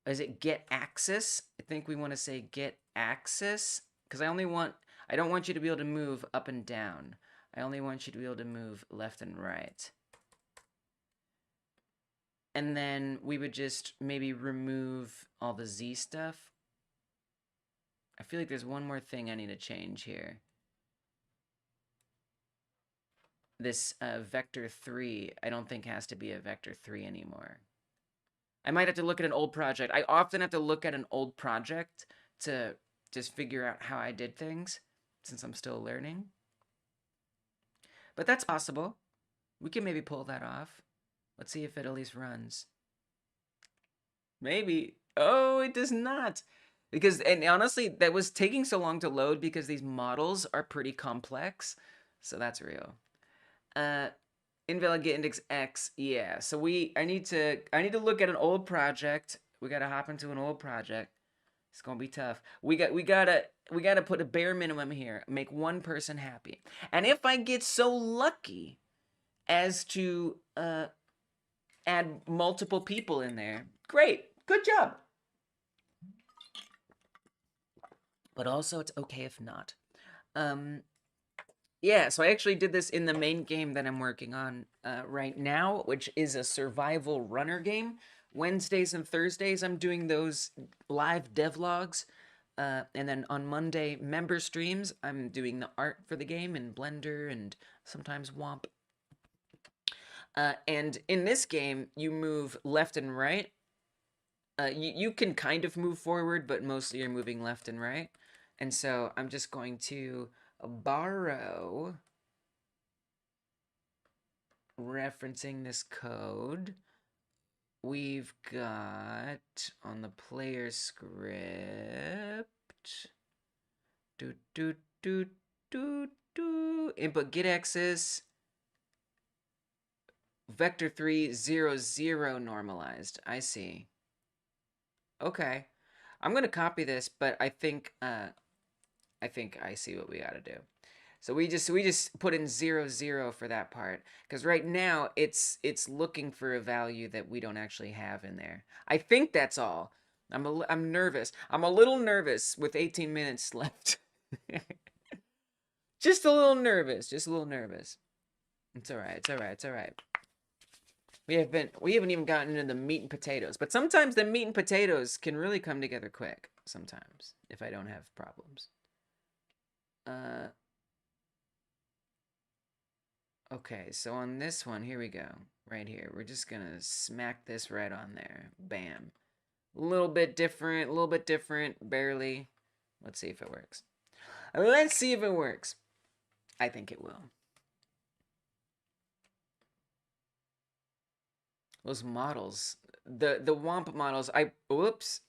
Speaker 1: Is it get axis? I think we want to say get axis, because I don't want you to be able to move up and down. I only want you to be able to move left and right. And then we would just maybe remove all the Z stuff. I feel like there's one more thing I need to change here. This vector 3, I don't think has to be a vector 3 anymore. I might have to look at an old project. I often have to look at an old project to just figure out how I did things, since I'm still learning. But that's possible. We can maybe pull that off. Let's see if it at least runs. Maybe. Oh, it does not. And honestly, that was taking so long to load because these models are pretty complex. So that's real. Invalid get index X. Yeah. So I need to look at an old project. We gotta hop into an old project. It's gonna be tough. We gotta put a bare minimum here. Make one person happy. And if I get so lucky as to add multiple people in there, great. Good job. But also, it's okay if not. Yeah, so I actually did this in the main game that I'm working on right now, which is a survival runner game. Wednesdays and Thursdays, I'm doing those live devlogs. And then on Monday, member streams, I'm doing the art for the game in Blender and sometimes Womp. And in this game, you move left and right. You can kind of move forward, but mostly you're moving left and right. And so I'm just going to borrow, referencing this code, we've got on the player script, input get axis, vector 3, 0, 0 normalized. I see. Okay. I'm going to copy this, but I think I see what we got to do. So we just put in 0, 0 for that part, because right now it's looking for a value that we don't actually have in there. I think that's all. I'm nervous. I'm a little nervous with 18 minutes left. Just a little nervous. Just a little nervous. It's all right. It's all right. It's all right. We haven't even gotten into the meat and potatoes, but sometimes the meat and potatoes can really come together quick. Sometimes, if I don't have problems. Okay, so on this one, here we go. Right here. We're just gonna smack this right on there. Bam. A little bit different, barely. Let's see if it works. Let's see if it works. I think it will. Those models, the Womp models, whoops.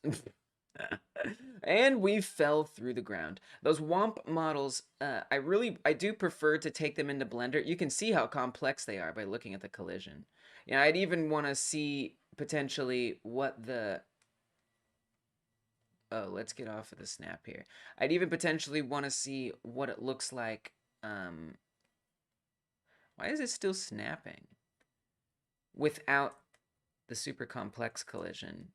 Speaker 1: And we fell through the ground. Those Womp models, I do prefer to take them into Blender. You can see how complex they are by looking at the collision. Yeah, I'd even want to see potentially what the... Oh, let's get off of the snap here. I'd even potentially want to see what it looks like. Why is it still snapping? Without the super complex collision.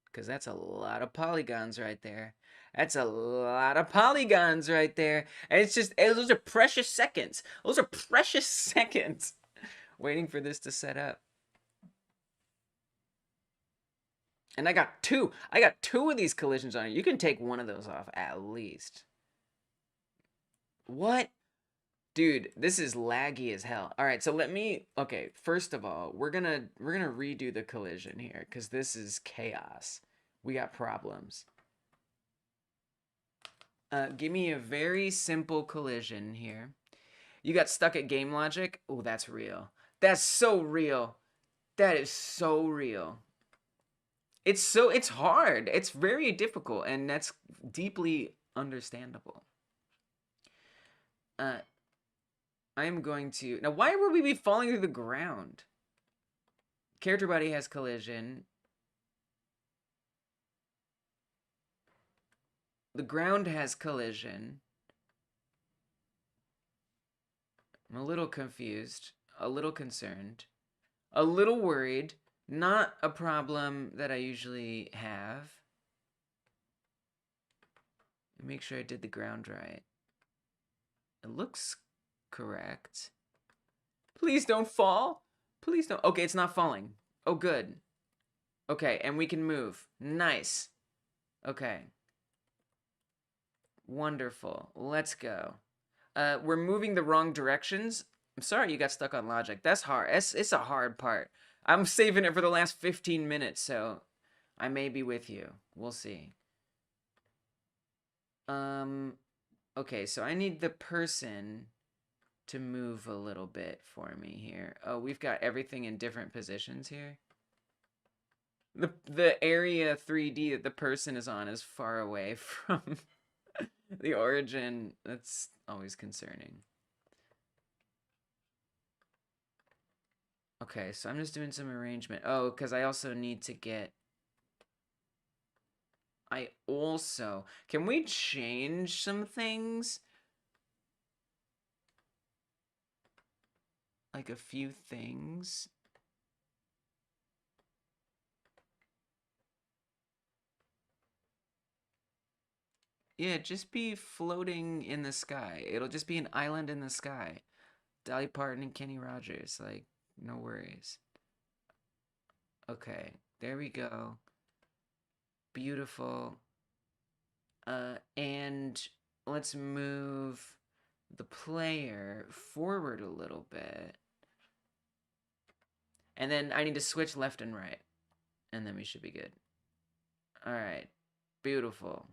Speaker 1: Because that's a lot of polygons right there. That's a lot of polygons right there. And it's just, those are precious seconds. Those are precious seconds waiting for this to set up. And I got two. I got two of these collisions on it. You can take one of those off at least. What? Dude, this is laggy as hell. All right, so let me... Okay, first of all, we're gonna redo the collision here because this is chaos. We got problems. Give me a very simple collision here. You got stuck at game logic? Oh, that's real. That's so real. That is so real. It's hard. It's very difficult, and that's deeply understandable. I'm going to... Now, why would we be falling through the ground? Character body has collision. The ground has collision. I'm a little confused, a little concerned, a little worried. Not a problem that I usually have. Make sure I did the ground right. It looks correct. Please don't fall. Please don't. Okay, it's not falling. Oh, good. Okay, and we can move. Nice. Okay. Wonderful. Let's go. We're moving the wrong directions. I'm sorry you got stuck on logic. That's hard. It's a hard part. I'm saving it for the last 15 minutes, so I may be with you. We'll see. Okay, so I need the person to move a little bit for me here. Oh, we've got everything in different positions here. The area 3D that the person is on is far away from the origin. That's always concerning. Okay, so I'm just doing some arrangement. Oh, because I also need to get... Can we change some things? Like a few things? Yeah, just be floating in the sky. It'll just be an island in the sky. Dolly Parton and Kenny Rogers. Like, no worries. Okay, there we go. Beautiful. And let's move the player forward a little bit. And then I need to switch left and right. And then we should be good. Alright. Beautiful.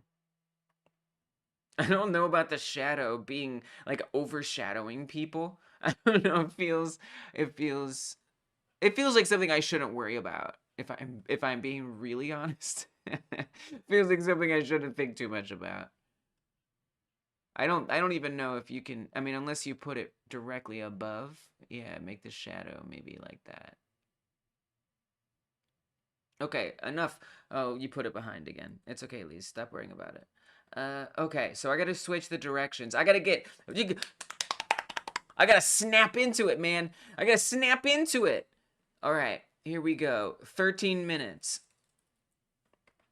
Speaker 1: I don't know about the shadow being, like, overshadowing people. I don't know, it feels like something I shouldn't worry about, if I'm being really honest. Feels like something I shouldn't think too much about. I don't even know if you can, I mean, unless you put it directly above. Yeah, make the shadow maybe like that. Okay, enough. Oh, you put it behind again. It's okay, Lise. Stop worrying about it. Okay, so I gotta switch the directions. I gotta snap into it, man. I gotta snap into it. All right, here we go. 13 minutes.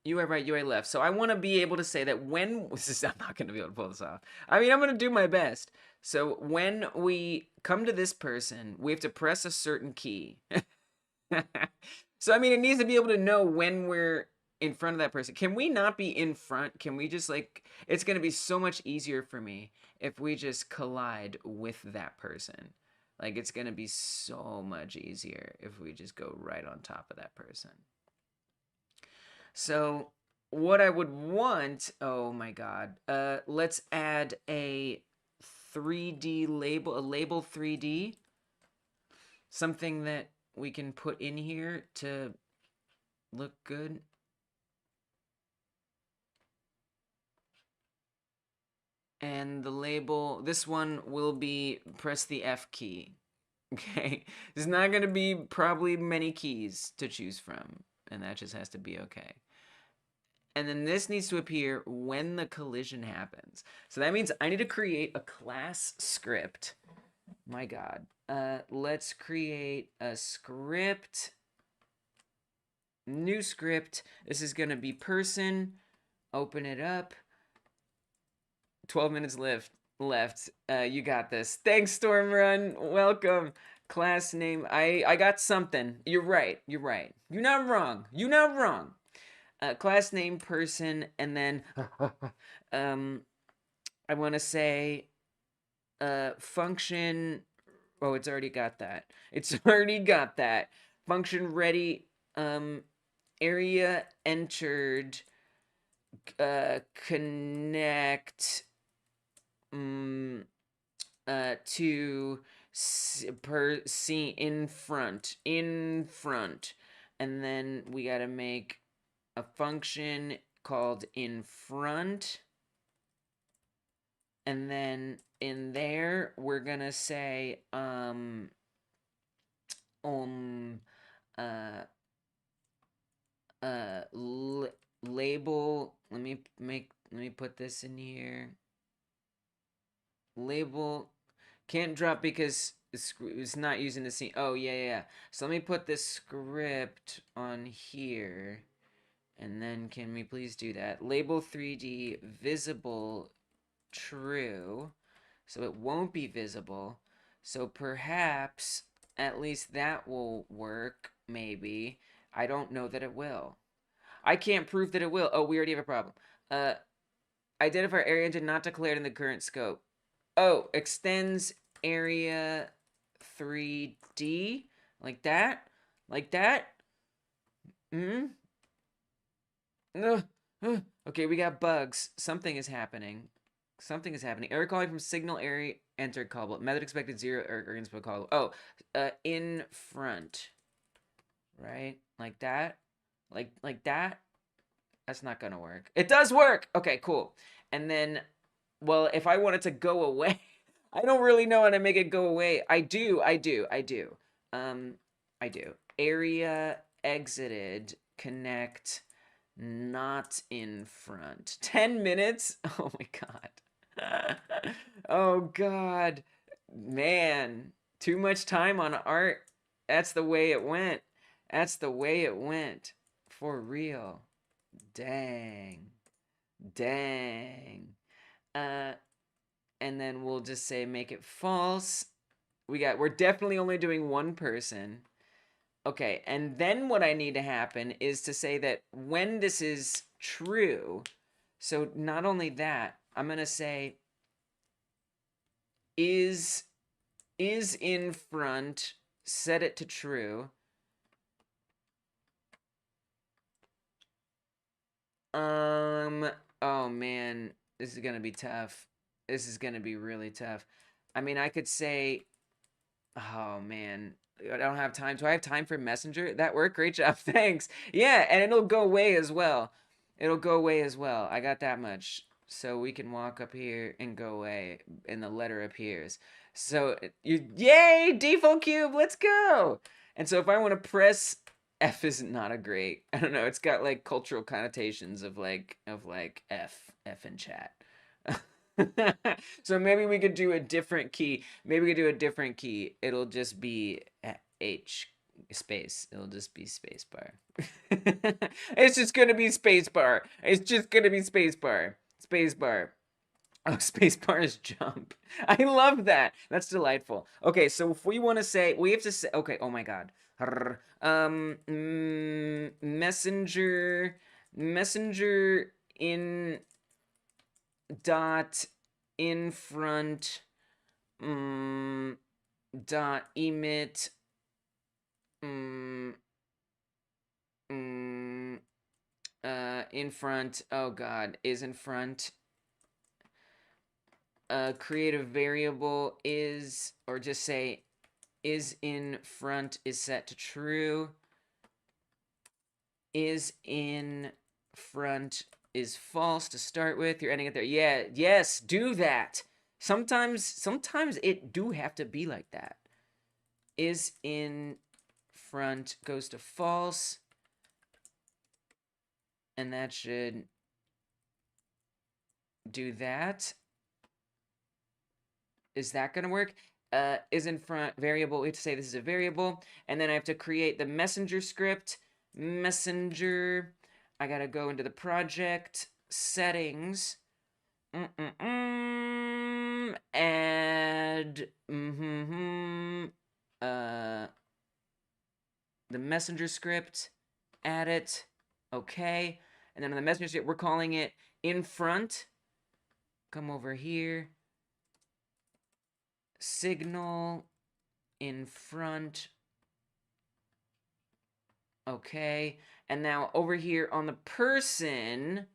Speaker 1: UI right, UI left. So I want to be able to say that when... I'm not going to be able to pull this off. I mean, I'm going to do my best. So when we come to this person, we have to press a certain key. So, I mean, it needs to be able to know when we're in front of that person. Can we not be in front? Can we just, like... It's going to be so much easier for me if we just collide with that person. Like, it's going to be so much easier if we just go right on top of that person. So what I would want, oh my God, let's add a 3D label, a label 3D, something that we can put in here to look good. And the label, this one will be press the F key. Okay, there's not going to be probably many keys to choose from, and that just has to be okay. And then this needs to appear when the collision happens. So that means I need to create a class script. My God. Let's create a script. New script. This is going to be person. Open it up. 12 minutes left. You got this. Thanks, Stormrun. Welcome. Class name. I got something. You're right. You're not wrong. Class name, person, and then I want to say function. Oh, it's already got that. Function ready. Area entered. Connect to scene in front, and then we gotta make a function called in front, and then in there we're gonna say label. Let me put this in here. Label can't drop because it's not using the scene. Oh yeah. So let me put this script on here, and then can we please do that? Label 3D visible true, so it won't be visible. So perhaps at least that will work. Maybe. I don't know that it will. I can't prove that it will. Oh, we already have a problem. Identify area engine not declared in the current scope. Oh, extends area 3D like that, Okay, we got bugs. Something is happening. Error calling from signal area entered callable. Method expected 0 or input callable. Oh, in front. Right? Like that. Like that. That's not gonna work. It does work. Okay, cool. And then, well, if I want it to go away, I don't really know how to make it go away. I do. Area exited, connect, not in front. 10 minutes? Oh my God. Oh God. Man, too much time on art. That's the way it went. For real. Dang. And then we'll just say make it false. We're definitely only doing one person. Okay, and then what I need to happen is to say that when this is true, so not only that, I'm gonna say is in front, set it to true. Oh man, this is gonna be tough. This is gonna be really tough. I mean, I could say, oh man, I don't have time. Do I have time for Messenger? That worked. Great job. Thanks. Yeah, and it'll go away as well. I got that much. So we can walk up here and go away, and the letter appears. So yay, default cube. Let's go. And so if I want to press F is not a great. I don't know. It's got like cultural connotations of like F in chat. So maybe we could do a different key. It'll just be H space. It'll just be space bar. It's just gonna be space bar. Space bar. Oh, space bar is jump. I love that. That's delightful. Okay, so if we want to say, we have to say, okay, oh my God. Messenger in dot in front dot emit in front, oh God, is in front. Create a variable is, or just say is in front is set to true. Is in front is false to start with. You're ending it there. Yeah, yes, do that. Sometimes it do have to be like that. Is in front goes to false. And that should do that. Is that going to work? Is in front variable. We have to say this is a variable. And then I have to create the messenger script. Messenger. I got to go into the project settings. Add. The messenger script. Add it. Okay. And then on the messenger script, we're calling it in front. Come over here. Signal in front. Okay. And now over here on the person.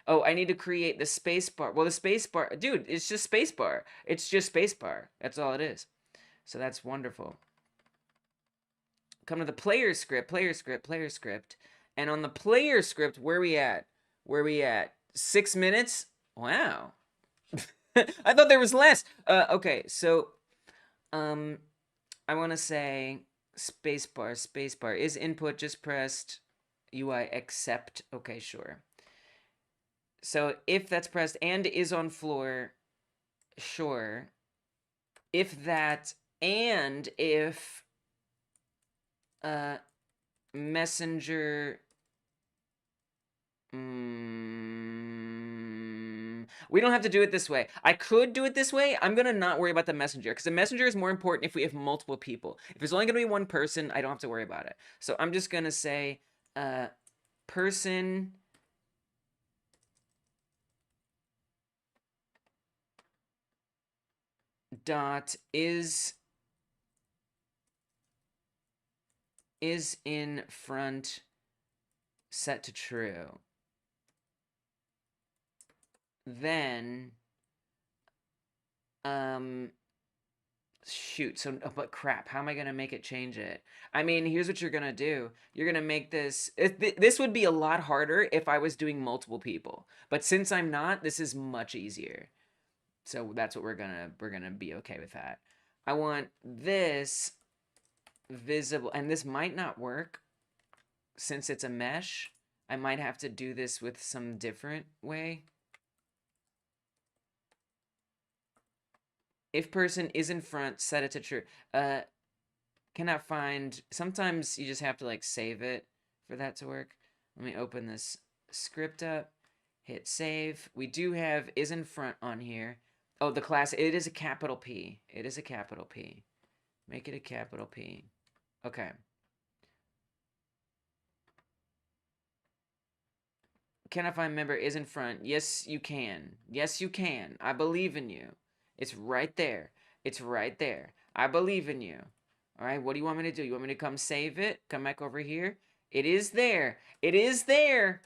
Speaker 1: Oh, I need to create the spacebar. Well, the spacebar, dude, it's just spacebar. It's just spacebar. That's all it is. So that's wonderful. Come to the player script. And on the player script, where we at? 6 minutes? Wow. I thought there was less. Okay, so I want to say spacebar is input just pressed UI accept. Okay, sure. So if that's pressed and is on floor, sure. If that and if messenger we don't have to do it this way. I could do it this way. I'm gonna not worry about the messenger because the messenger is more important if we have multiple people. If it's only gonna be one person, I don't have to worry about it. So I'm just gonna say person dot is in front set to true. Then shoot, so but crap, how am I gonna make it change it? I mean, here's what you're gonna do. You're gonna make this this would be a lot harder if I was doing multiple people, but since I'm not, this is much easier. So that's what we're gonna be okay with that. I want this visible, and this might not work since it's a mesh. I might have to do this with some different way. If person is in front, set it to true. Cannot find. Sometimes you just have to like save it for that to work. Let me open this script up. Hit save. We do have is in front on here. Oh, the class. It is a capital P. It is a capital P. Make it a capital P. Okay. Can I find member is in front? Yes, you can. Yes, you can. I believe in you. It's right there. It's right there. I believe in you. All right, what do you want me to do? You want me to come save it? Come back over here? It is there. It is there.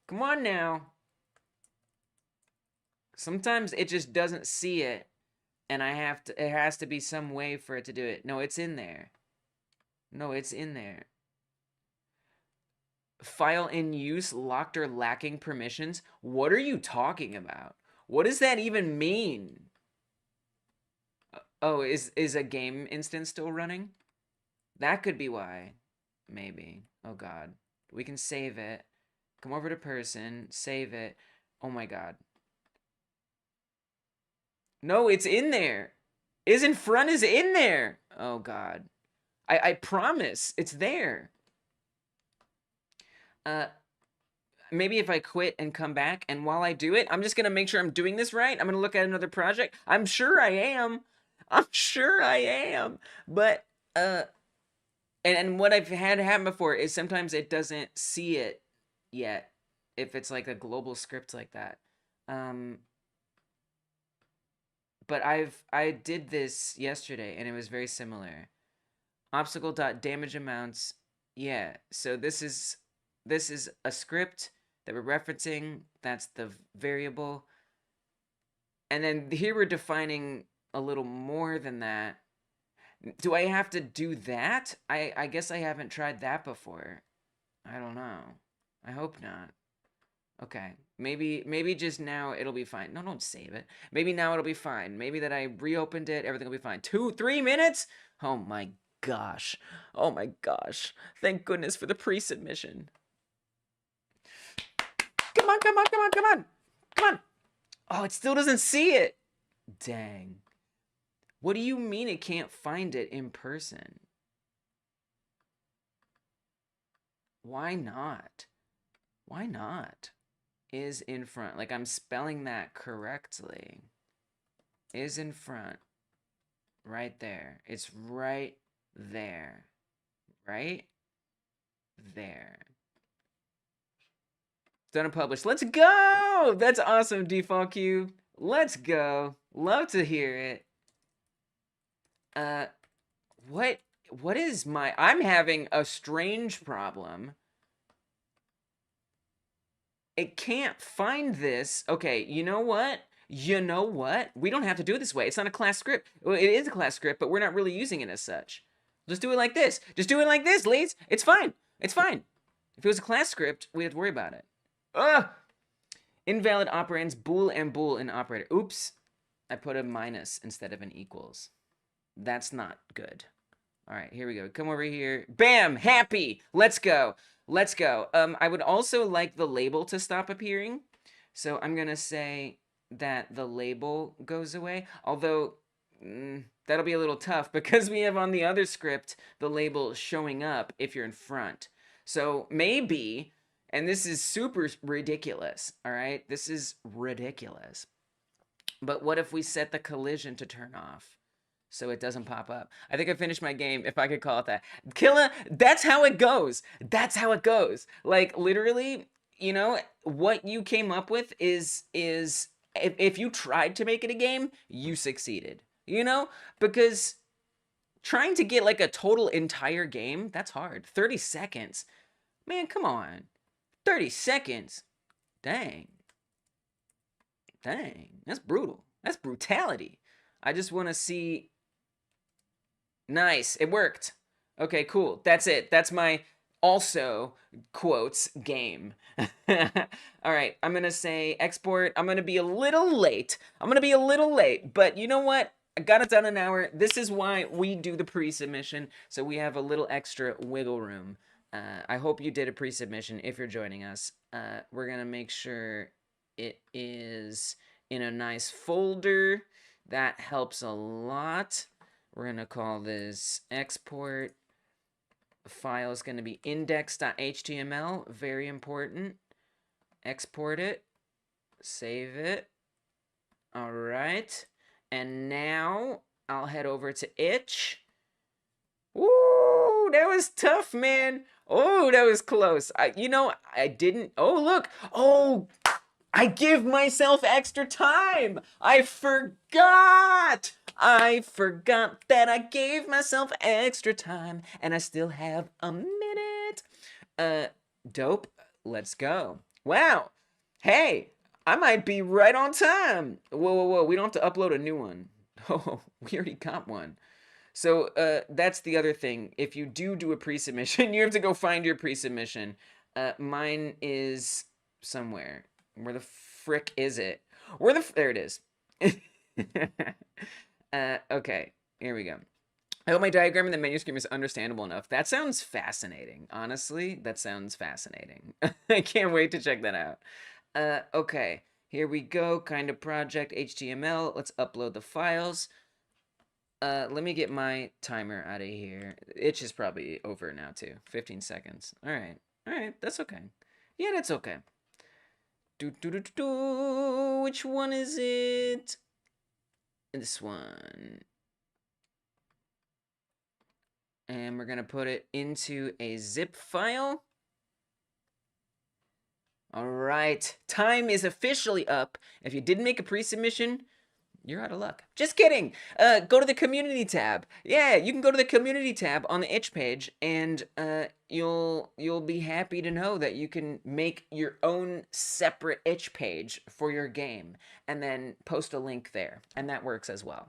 Speaker 1: Come on now. Sometimes it just doesn't see it, and I have to. It has to be some way for it to do it. No, it's in there. No, it's in there. File in use locked or lacking permissions. What are you talking about? What does that even mean? Oh, is a game instance still running? That could be why. Maybe. Oh god. We can save it. Come over to person. Save it. Oh my god. No, it's in there. Is in front is in there. Oh god. I promise. It's there. Maybe if I quit and come back, and while I do it, I'm just gonna make sure I'm doing this right. I'm gonna look at another project. I'm sure I am. I'm sure I am. But and what I've had happen before is sometimes it doesn't see it yet if it's like a global script like that. But I did this yesterday and it was very similar. Obstacle dot damage amounts. Yeah, so this is a script that we're referencing. That's the variable. And then here we're defining a little more than that. Do I have to do that? I guess I haven't tried that before. I don't know. I hope not. Okay. Maybe just now it'll be fine. No, don't save it. Maybe now it'll be fine. Maybe that I reopened it, everything will be fine. 3 minutes? Oh my gosh. Oh my gosh. Thank goodness for the pre-submission. Come on, come on, come on, come on. Come on. Oh, it still doesn't see it. Dang. What do you mean it can't find it in person? Why not? Why not? Is in front. Like, I'm spelling that correctly. Is in front. Right there. It's right there. Right there. Done and published. Let's go! That's awesome, Default Cube. Let's go. Love to hear it. What is my... I'm having a strange problem. It can't find this. Okay, you know what? You know what? We don't have to do it this way. It's not a class script. Well, it is a class script, but we're not really using it as such. Just do it like this. Just do it like this, Leeds. It's fine. It's fine. If it was a class script, we'd have to worry about it. Ugh! Invalid operands, bool and bool in operator. Oops. I put a minus instead of an equals. That's not good. All right, here we go. Come over here. Bam! Happy! Let's go. Let's go. I would also like the label to stop appearing. So I'm going to say that the label goes away. Although, that'll be a little tough because we have on the other script the label showing up if you're in front. So maybe, and this is super ridiculous, all right? This is ridiculous. But what if we set the collision to turn off? So it doesn't pop up. I think I finished my game, if I could call it that. Killa, that's how it goes. That's how it goes. Like, literally, you know, what you came up with is if you tried to make it a game, you succeeded. You know? Because trying to get, like, a total entire game, that's hard. 30 seconds. Man, come on. 30 seconds. Dang. Dang. That's brutal. That's brutality. I just want to see... Nice, it worked. Okay, cool. That's it. That's my also quotes game. All right, I'm gonna say export. I'm gonna be a little late. But you know what? I got it done in an hour. This is why we do the pre-submission, so we have a little extra wiggle room. I hope you did a pre-submission if you're joining us. We're gonna make sure it is in a nice folder. That helps a lot. We're going to call this export. The file is going to be index.html. Very important. Export it. Save it. All right. And now I'll head over to itch. Woo! That was tough, man. Oh, that was close. I didn't... Oh, look. Oh, I give myself extra time. I forgot that I gave myself extra time, and I still have a minute. Dope. Let's go. Wow. Hey, I might be right on time. Whoa. We don't have to upload a new one. Oh, we already got one. So, that's the other thing. If you do a pre-submission, you have to go find your pre-submission. Mine is somewhere. Where the frick is it? There it is. Okay, here we go. I hope my diagram in the menu screen is understandable enough. That sounds fascinating. Honestly, that sounds fascinating. I can't wait to check that out. Okay, here we go. Kind of project, HTML. Let's upload the files. Let me get my timer out of here. Itch is probably over now, too. 15 seconds. All right, that's okay. Yeah, that's okay. Which one is it? This one. And we're going to put it into a zip file. All right. Time is officially up. If you didn't make a pre-submission, you're out of luck. Just kidding. Go to the community tab. Yeah, you can go to the community tab on the itch page, and you'll be happy to know that you can make your own separate itch page for your game, and then post a link there, and that works as well.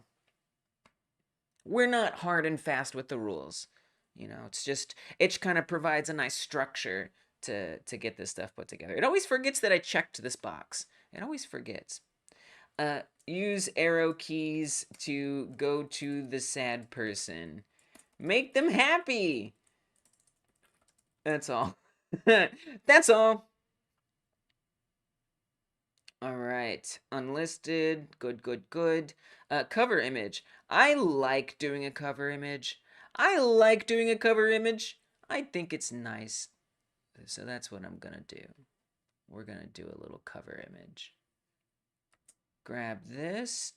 Speaker 1: We're not hard and fast with the rules. You know, it's just itch kind of provides a nice structure to get this stuff put together. It always forgets that I checked this box. It always forgets. Use arrow keys to go to the sad person. Make them happy. That's all. That's all. All right. Unlisted. Good, good, good. Cover image. I like doing a cover image. I like doing a cover image. I think it's nice. So that's what I'm gonna do. We're gonna do a little cover image. Grab this.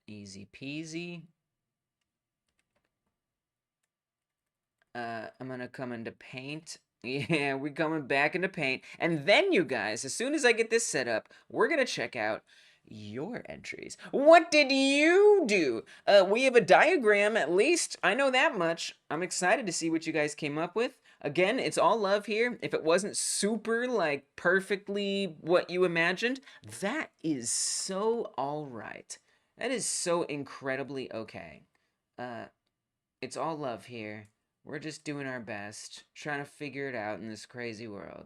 Speaker 1: Easy peasy. I'm gonna come into Paint. Yeah, we're coming back into Paint. And then, you guys, as soon as I get this set up, we're gonna check out your entries. What did you do? We have a diagram, at least. I know that much. I'm excited to see what you guys came up with. Again, it's all love here. If it wasn't super, like, perfectly what you imagined, that is so all right. That is so incredibly okay. It's all love here. We're just doing our best, trying to figure it out in this crazy world.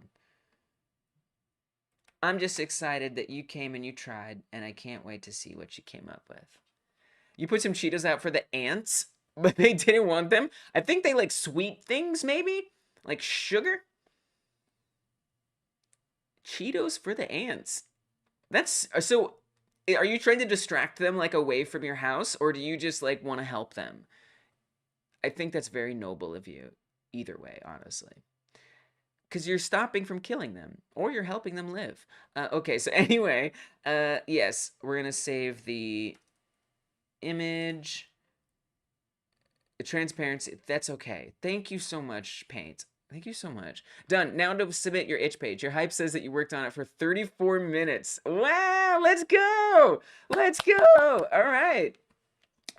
Speaker 1: I'm just excited that you came and you tried, and I can't wait to see what you came up with. You put some Cheetos out for the ants, but they didn't want them. I think they like sweet things, maybe? Like sugar? Cheetos for the ants. That's, so, are you trying to distract them, like, away from your house, or do you just, like, want to help them? I think that's very noble of you, either way, honestly. Because you're stopping from killing them, or you're helping them live. Okay, so anyway, yes, we're going to save the image. The transparency, that's okay. Thank you so much, Paint. Thank you so much. Done. Now to submit your itch page. Your hype says that you worked on it for 34 minutes. Wow, let's go! Let's go! All right.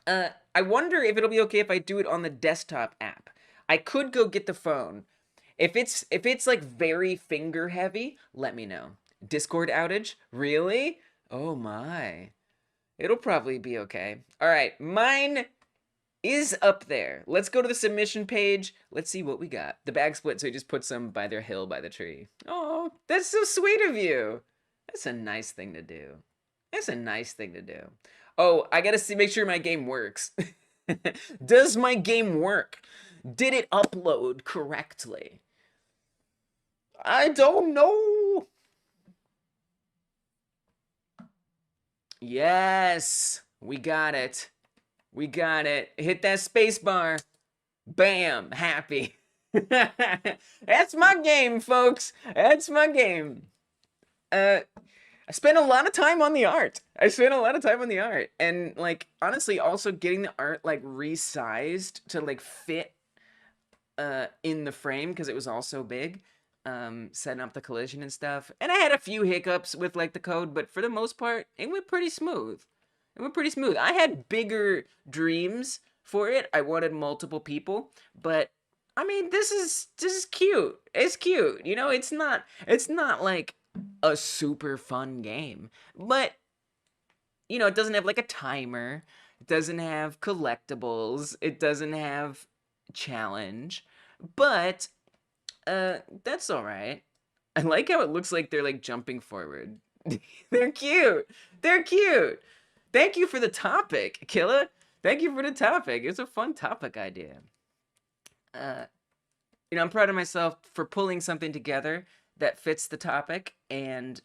Speaker 1: I wonder if it'll be okay if I do it on the desktop app. I could go get the phone. If it's like very finger heavy, let me know. Discord outage? Really? Oh my. It'll probably be okay. All right, mine is up there. Let's go to the submission page. Let's see what we got. The bag split, so he just put some by their hill by the tree. Oh, that's so sweet of you. That's a nice thing to do. That's a nice thing to do. Oh, I gotta see, make sure my game works. Does my game work? Did it upload correctly? I don't know. Yes, we got it. We got it. Hit that space bar. Bam, happy. That's my game, folks. That's my game. I spent a lot of time on the art. And, like, honestly, also getting the art, like, resized to, like, fit in the frame, because it was all so big. Setting up the collision and stuff. And I had a few hiccups with, like, the code, but for the most part, it went pretty smooth. I had bigger dreams for it. I wanted multiple people, but I mean, this is cute. It's cute. You know, it's not like a super fun game, but you know, it doesn't have like a timer. It doesn't have collectibles. It doesn't have challenge, but that's all right. I like how it looks like they're like jumping forward. They're cute. Thank you for the topic, Killa. Thank you for the topic. It's a fun topic idea. You know, I'm proud of myself for pulling something together that fits the topic. And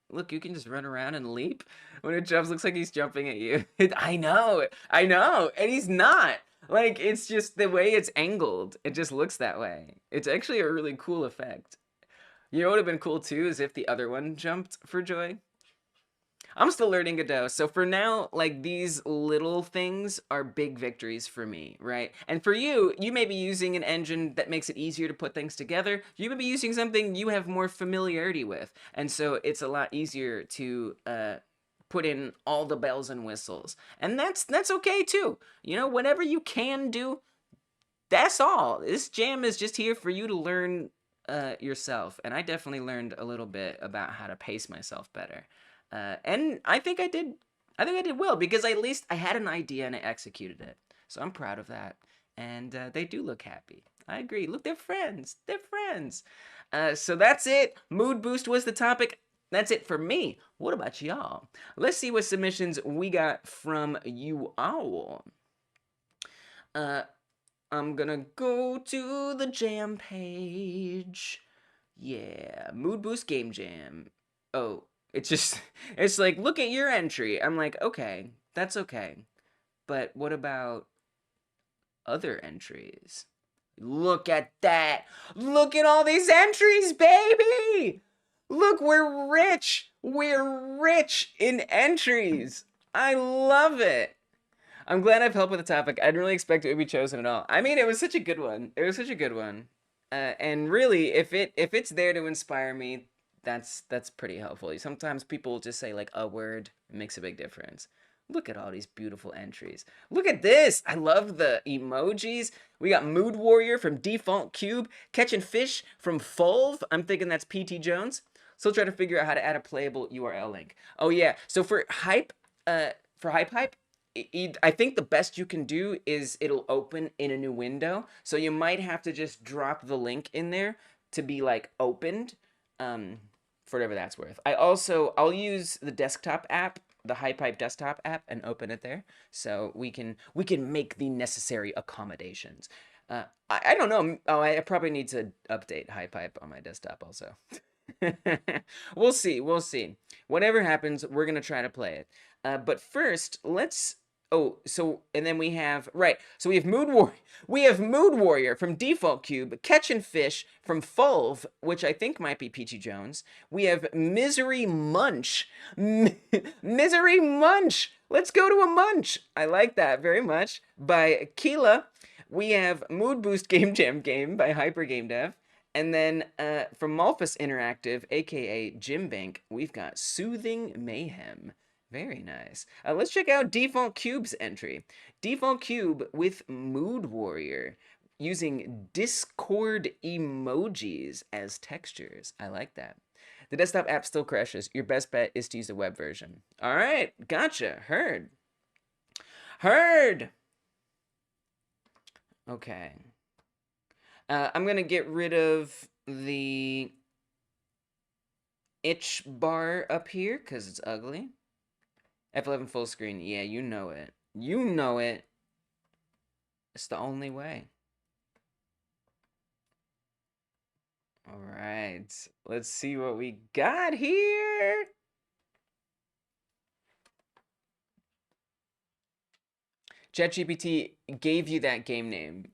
Speaker 1: look, you can just run around and leap when it jumps. Looks like he's jumping at you. I know. And he's not. Like, it's just the way it's angled. It just looks that way. It's actually a really cool effect. You know what would have been cool too is if the other one jumped for joy. I'm still learning Godot, so for now, like, these little things are big victories for me, right? And for you, you may be using an engine that makes it easier to put things together. You may be using something you have more familiarity with, and so it's a lot easier to put in all the bells and whistles. And that's okay too. You know, whatever you can do, that's all. This jam is just here for you to learn yourself, and I definitely learned a little bit about how to pace myself better. And I think I did well, because at least I had an idea and I executed it. So I'm proud of that. and they do look happy. I agree. Look, they're friends. They're friends. So that's it. Mood boost was the topic. That's it for me. What about y'all? Let's see what submissions we got from you all. I'm gonna go to the jam page. Yeah, mood boost game jam. Oh, it's like, look at your entry. I'm like, okay, that's okay. But what about other entries? Look at that. Look at all these entries, baby. Look, we're rich. We're rich in entries. I love it. I'm glad I've helped with the topic. I didn't really expect it would be chosen at all. I mean, it was such a good one. It was such a good one. And really, if it's there to inspire me, that's pretty helpful. Sometimes people just say like a word. It makes a big difference. Look at all these beautiful entries. Look at this. I love the emojis. We got Mood Warrior from Default Cube, Catching Fish from Fulv. I'm thinking that's PT Jones. Still trying to figure out how to add a playable URL link. Oh yeah. So for Hype, I think the best you can do is it'll open in a new window. So you might have to just drop the link in there to be like opened, for whatever that's worth. I'll use the desktop app, the Hype desktop app, and open it there. So we can make the necessary accommodations. I don't know. Oh, I probably need to update Hype on my desktop also. We'll see. We'll see. Whatever happens, we're gonna try to play it. But first, let's. Oh, so and then we have So we have Mood Warrior from Default Cube, Catching Fish from Fulv, which I think might be Peachy Jones. We have Misery Munch. Misery Munch. Let's go to a munch. I like that very much. By Keela. We have Mood Boost Game Jam Game by Hyper Game Dev. And then from Malphus Interactive, aka Jimbank, we've got Soothing Mayhem. Very nice. Let's check out Default Cube's entry. Default Cube with Mood Warrior, using Discord emojis as textures. I like that. The desktop app still crashes. Your best bet is to use the web version. All right, gotcha. Heard. Okay. I'm gonna get rid of the itch bar up here because it's ugly. F11 full screen. Yeah, you know it. You know it. It's the only way. All right. Let's see what we got here. ChatGPT gave you that game name.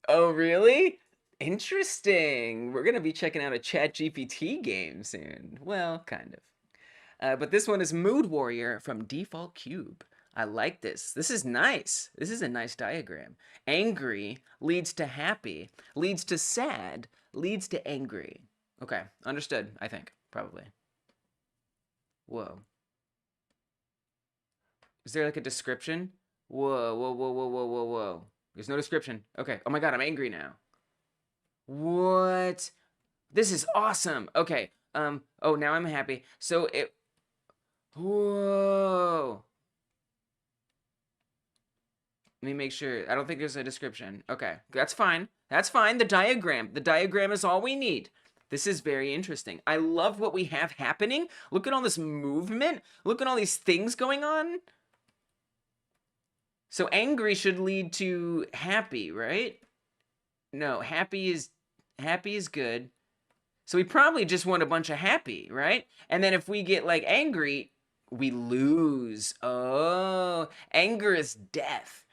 Speaker 1: Oh, really? Interesting. We're going to be checking out a ChatGPT game soon. Well, kind of. But this one is Mood Warrior from Default Cube. I like this. This is nice. This is a nice diagram. Angry leads to happy, leads to sad, leads to angry. Okay, understood, I think, probably. Whoa. Is there like a description? Whoa. There's no description. Okay, oh my god, I'm angry now. What? This is awesome. Okay, oh, now I'm happy. So it... Whoa. Let me make sure. I don't think there's a description. Okay, that's fine. That's fine. The diagram is all we need. This is very interesting. I love what we have happening. Look at all this movement. Look at all these things going on. So angry should lead to happy, right? No, happy is good. So we probably just want a bunch of happy, right? And then if we get like angry, we lose. Oh, anger is death.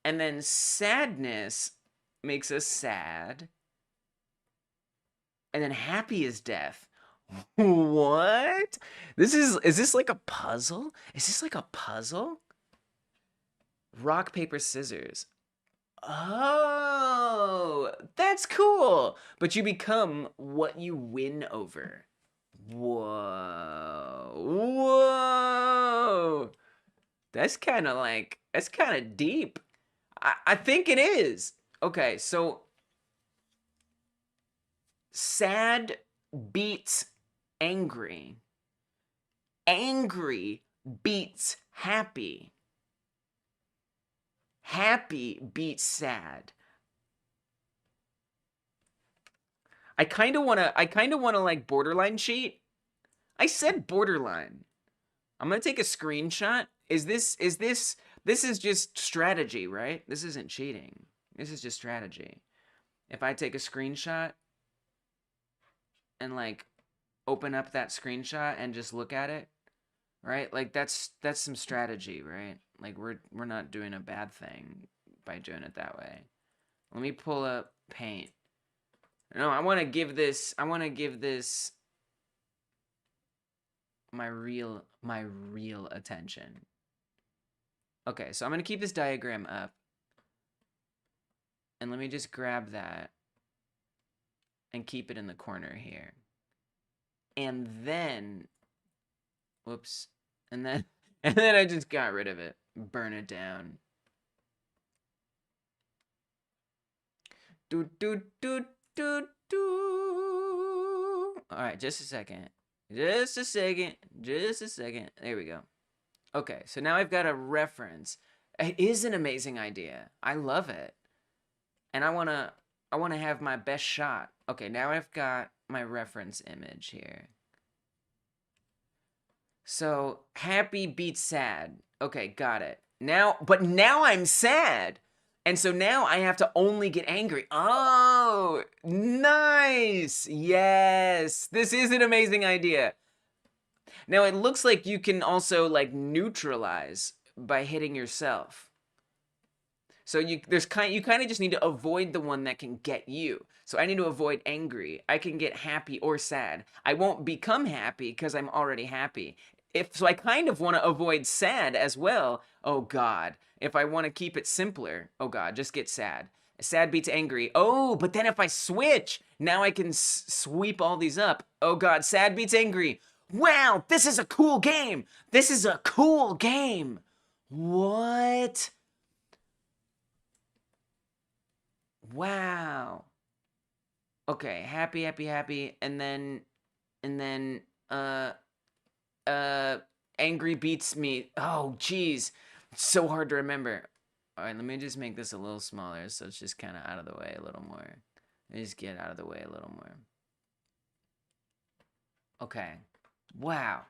Speaker 1: And then sadness makes us sad. And then happy is death. What? Is this like a puzzle? Is this like a puzzle? Rock, paper, scissors. Oh, that's cool. But you become what you win over. Whoa. That's kind of deep. I think it is. Okay, so sad beats angry. Angry beats happy. Happy beats sad. I kind of want to like borderline cheat. I said borderline. I'm going to take a screenshot. This is just strategy, right? This isn't cheating. This is just strategy. If I take a screenshot and like open up that screenshot and just look at it, right? Like that's some strategy, right? Like we're not doing a bad thing by doing it that way. Let me pull up Paint. No, I want to give this my real attention. Okay, so I'm going to keep this diagram up. And let me just grab that and keep it in the corner here. And then, whoops, and then I just got rid of it. Burn it down. Do. All right, just a second. Just a second. There we go. Okay, so now I've got a reference. It is an amazing idea. I love it. And I want to have my best shot. Okay, now I've got my reference image here. So, happy beats sad. Okay, got it. But now I'm sad. And so now I have to only get angry. Oh, nice. Yes. This is an amazing idea. Now it looks like you can also like neutralize by hitting yourself. So you kind of just need to avoid the one that can get you. So I need to avoid angry. I can get happy or sad. I won't become happy because I'm already happy. So I kind of want to avoid sad as well. Oh God. If I want to keep it simpler, oh God, just get sad. Sad beats angry. Oh, but then if I switch, now I can sweep all these up. Oh God, sad beats angry. Wow, this is a cool game. This is a cool game. What? Wow. Okay, happy, and then, angry beats me. Oh, geez. It's so hard to remember. All right, let me just make this a little smaller so it's just kind of out of the way a little more. Let me just get out of the way a little more. Okay. Wow.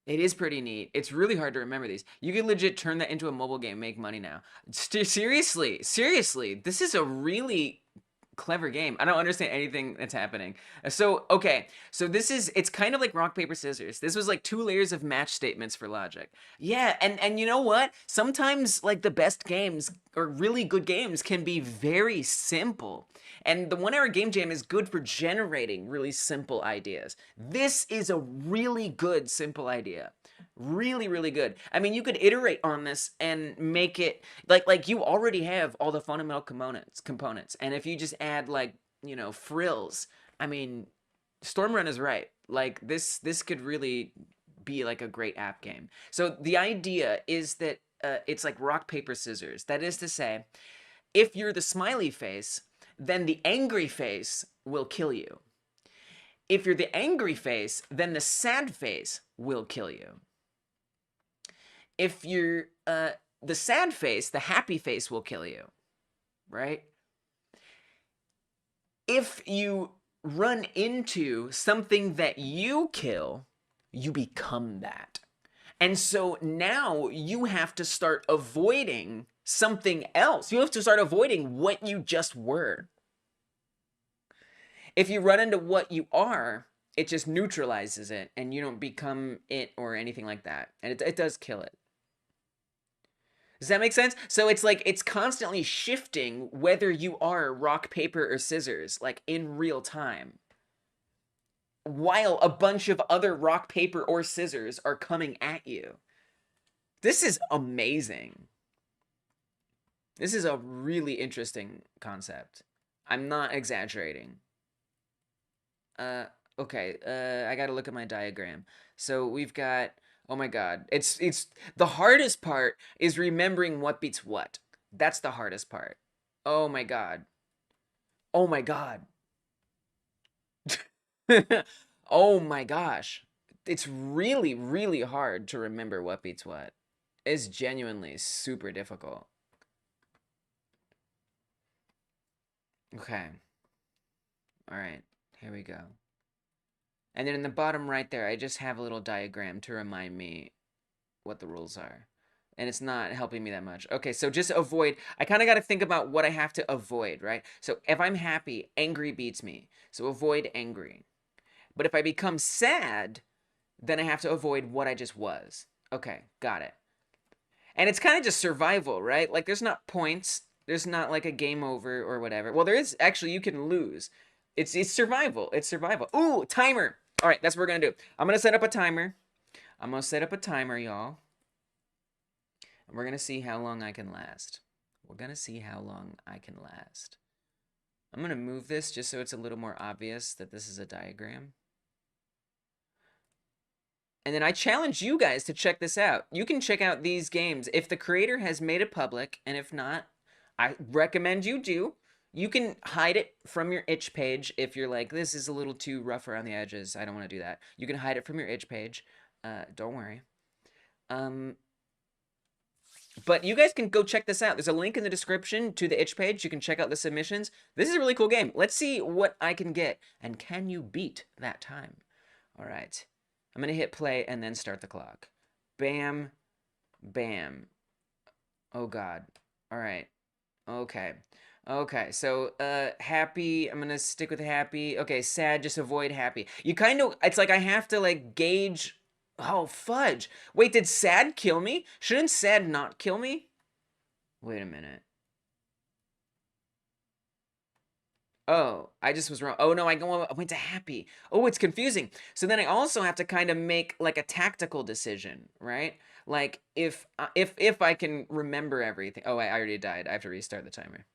Speaker 1: It is pretty neat. It's really hard to remember these. You can legit turn that into a mobile game, make money now. Seriously, this is a really clever game. I don't understand anything that's happening. So, okay. So it's kind of like rock, paper, scissors. This was like 2 layers of match statements for logic. Yeah, and you know what? Sometimes like the best games or really good games can be very simple. And the 1 hour game jam is good for generating really simple ideas. This is a really good simple idea. Really, really good. I mean, you could iterate on this and make it like you already have all the fundamental components. And if you just add like, you know, frills, I mean, Stormrun is right. Like this could really be like a great app game. So the idea is that it's like rock, paper, scissors. That is to say, if you're the smiley face, then the angry face will kill you. If you're the angry face, then the sad face will kill you. If you're the sad face, the happy face will kill you, right? If you run into something that you kill, you become that. And so now you have to start avoiding something else. You have to start avoiding what you just were. If you run into what you are, it just neutralizes it and you don't become it or anything like that. And it does kill it. Does that make sense? So it's like it's constantly shifting whether you are rock, paper, or scissors, like in real time. While a bunch of other rock, paper, or scissors are coming at you. This is amazing. This is a really interesting concept. I'm not exaggerating. Okay, I gotta look at my diagram. So we've got, oh my God, it's the hardest part is remembering what beats what. That's the hardest part. Oh my God. Oh my God. Oh my gosh. It's really, really hard to remember what beats what. It's genuinely super difficult. Okay. All right, here we go. And then in the bottom right there, I just have a little diagram to remind me what the rules are. And it's not helping me that much. Okay, so just avoid. I kind of got to think about what I have to avoid, right? So if I'm happy, angry beats me. So avoid angry. But if I become sad, then I have to avoid what I just was. Okay, got it. And it's kind of just survival, right? Like, there's not points. There's not, like, a game over or whatever. Well, there is. Actually, you can lose. It's survival. It's survival. Ooh, timer. All right, that's what we're going to do. I'm going to set up a timer. I'm going to set up a timer, y'all. And we're going to see how long I can last. We're going to see how long I can last. I'm going to move this just so it's a little more obvious that this is a diagram. And then I challenge you guys to check this out. You can check out these games if the creator has made it public, and if not, I recommend you do. You can hide it from your itch page if you're like, this is a little too rough around the edges. I don't want to do that. You can hide it from your itch page. Don't worry. But you guys can go check this out. There's a link in the description to the itch page. You can check out the submissions. This is a really cool game. Let's see what I can get. And can you beat that time? All right. I'm going to hit play and then start the clock. Bam. Bam. Oh, God. All right. Okay. Okay, so, happy, I'm gonna stick with happy. Okay, sad, just avoid happy. You kind of, it's like I have to, like, gauge. Oh, fudge. Wait, did sad kill me? Shouldn't sad not kill me? Wait a minute. Oh, I just was wrong. Oh, no, I went to happy. Oh, it's confusing. So then I also have to kind of make, like, a tactical decision, right? Like, if I can remember everything. Oh, I already died. I have to restart the timer.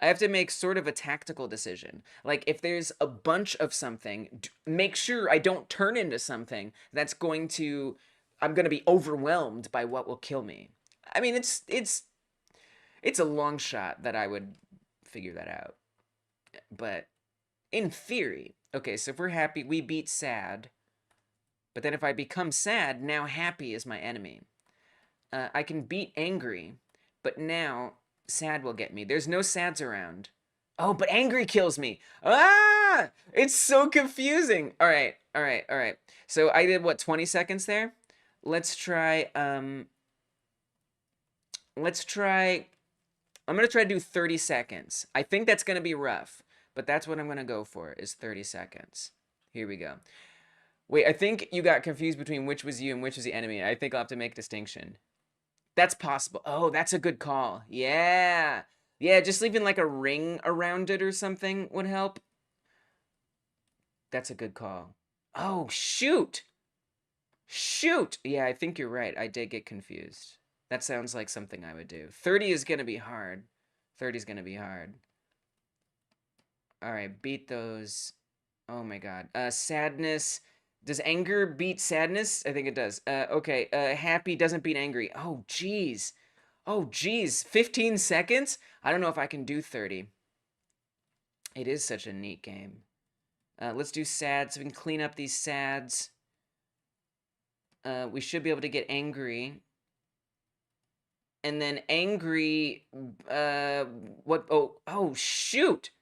Speaker 1: I have to make sort of a tactical decision. Like, if there's a bunch of something, make sure I don't turn into something that's going to... I'm going to be overwhelmed by what will kill me. I mean, it's a long shot that I would figure that out. But in theory... Okay, so if we're happy, we beat sad. But then if I become sad, now happy is my enemy. I can beat angry, but now... sad will get me. There's no sads around. Oh, but angry kills me. Ah! It's so confusing. All right, all right, all right. So I did, what, 20 seconds there? Let's try, I'm going to try to do 30 seconds. I think that's going to be rough, but that's what I'm going to go for, is 30 seconds. Here we go. Wait, I think you got confused between which was you and which was the enemy. I think I'll have to make a distinction. That's possible. Oh, that's a good call. Yeah. Yeah, just leaving like a ring around it or something would help. That's a good call. Oh, shoot. Shoot. Yeah, I think you're right. I did get confused. That sounds like something I would do. 30 is going to be hard. 30 is going to be hard. All right, beat those. Oh, my God. Sadness. Does anger beat sadness? I think it does. Okay, happy doesn't beat angry. Oh, jeez. Oh, jeez. 15 seconds? I don't know if I can do 30. It is such a neat game. Let's do sad so we can clean up these sads. We should be able to get angry. And then angry... what? Oh, shoot.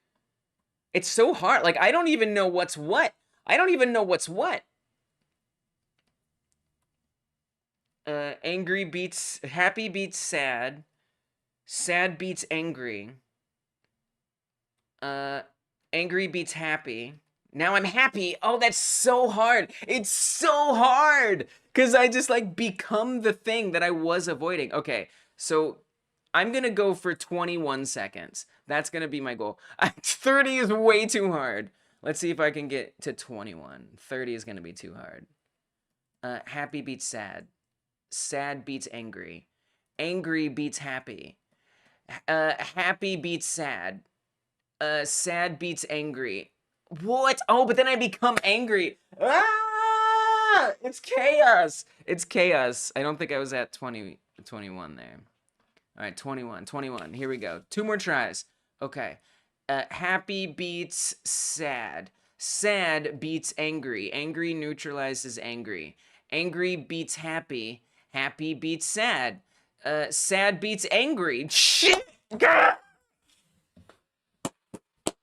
Speaker 1: It's so hard. Like, I don't even know what's what. I don't even know what's what. Angry beats... happy beats sad. Sad beats angry. Angry beats happy. Now I'm happy. Oh, that's so hard. It's so hard. Because I just, like, become the thing that I was avoiding. Okay, so I'm going to go for 21 seconds. That's going to be my goal. 30 is way too hard. Let's see if I can get to 21. 30 is going to be too hard. Happy beats sad. Sad beats angry. Angry beats happy. Happy beats sad. Sad beats angry. What? Oh, but then I become angry. Ah! It's chaos. It's chaos. I don't think I was at 21 there. All right, 21. Here we go. 2 more tries. Okay. Happy beats sad. Sad beats angry. Angry neutralizes angry. Angry beats happy. Happy beats sad. Sad beats angry. Shit! Gah!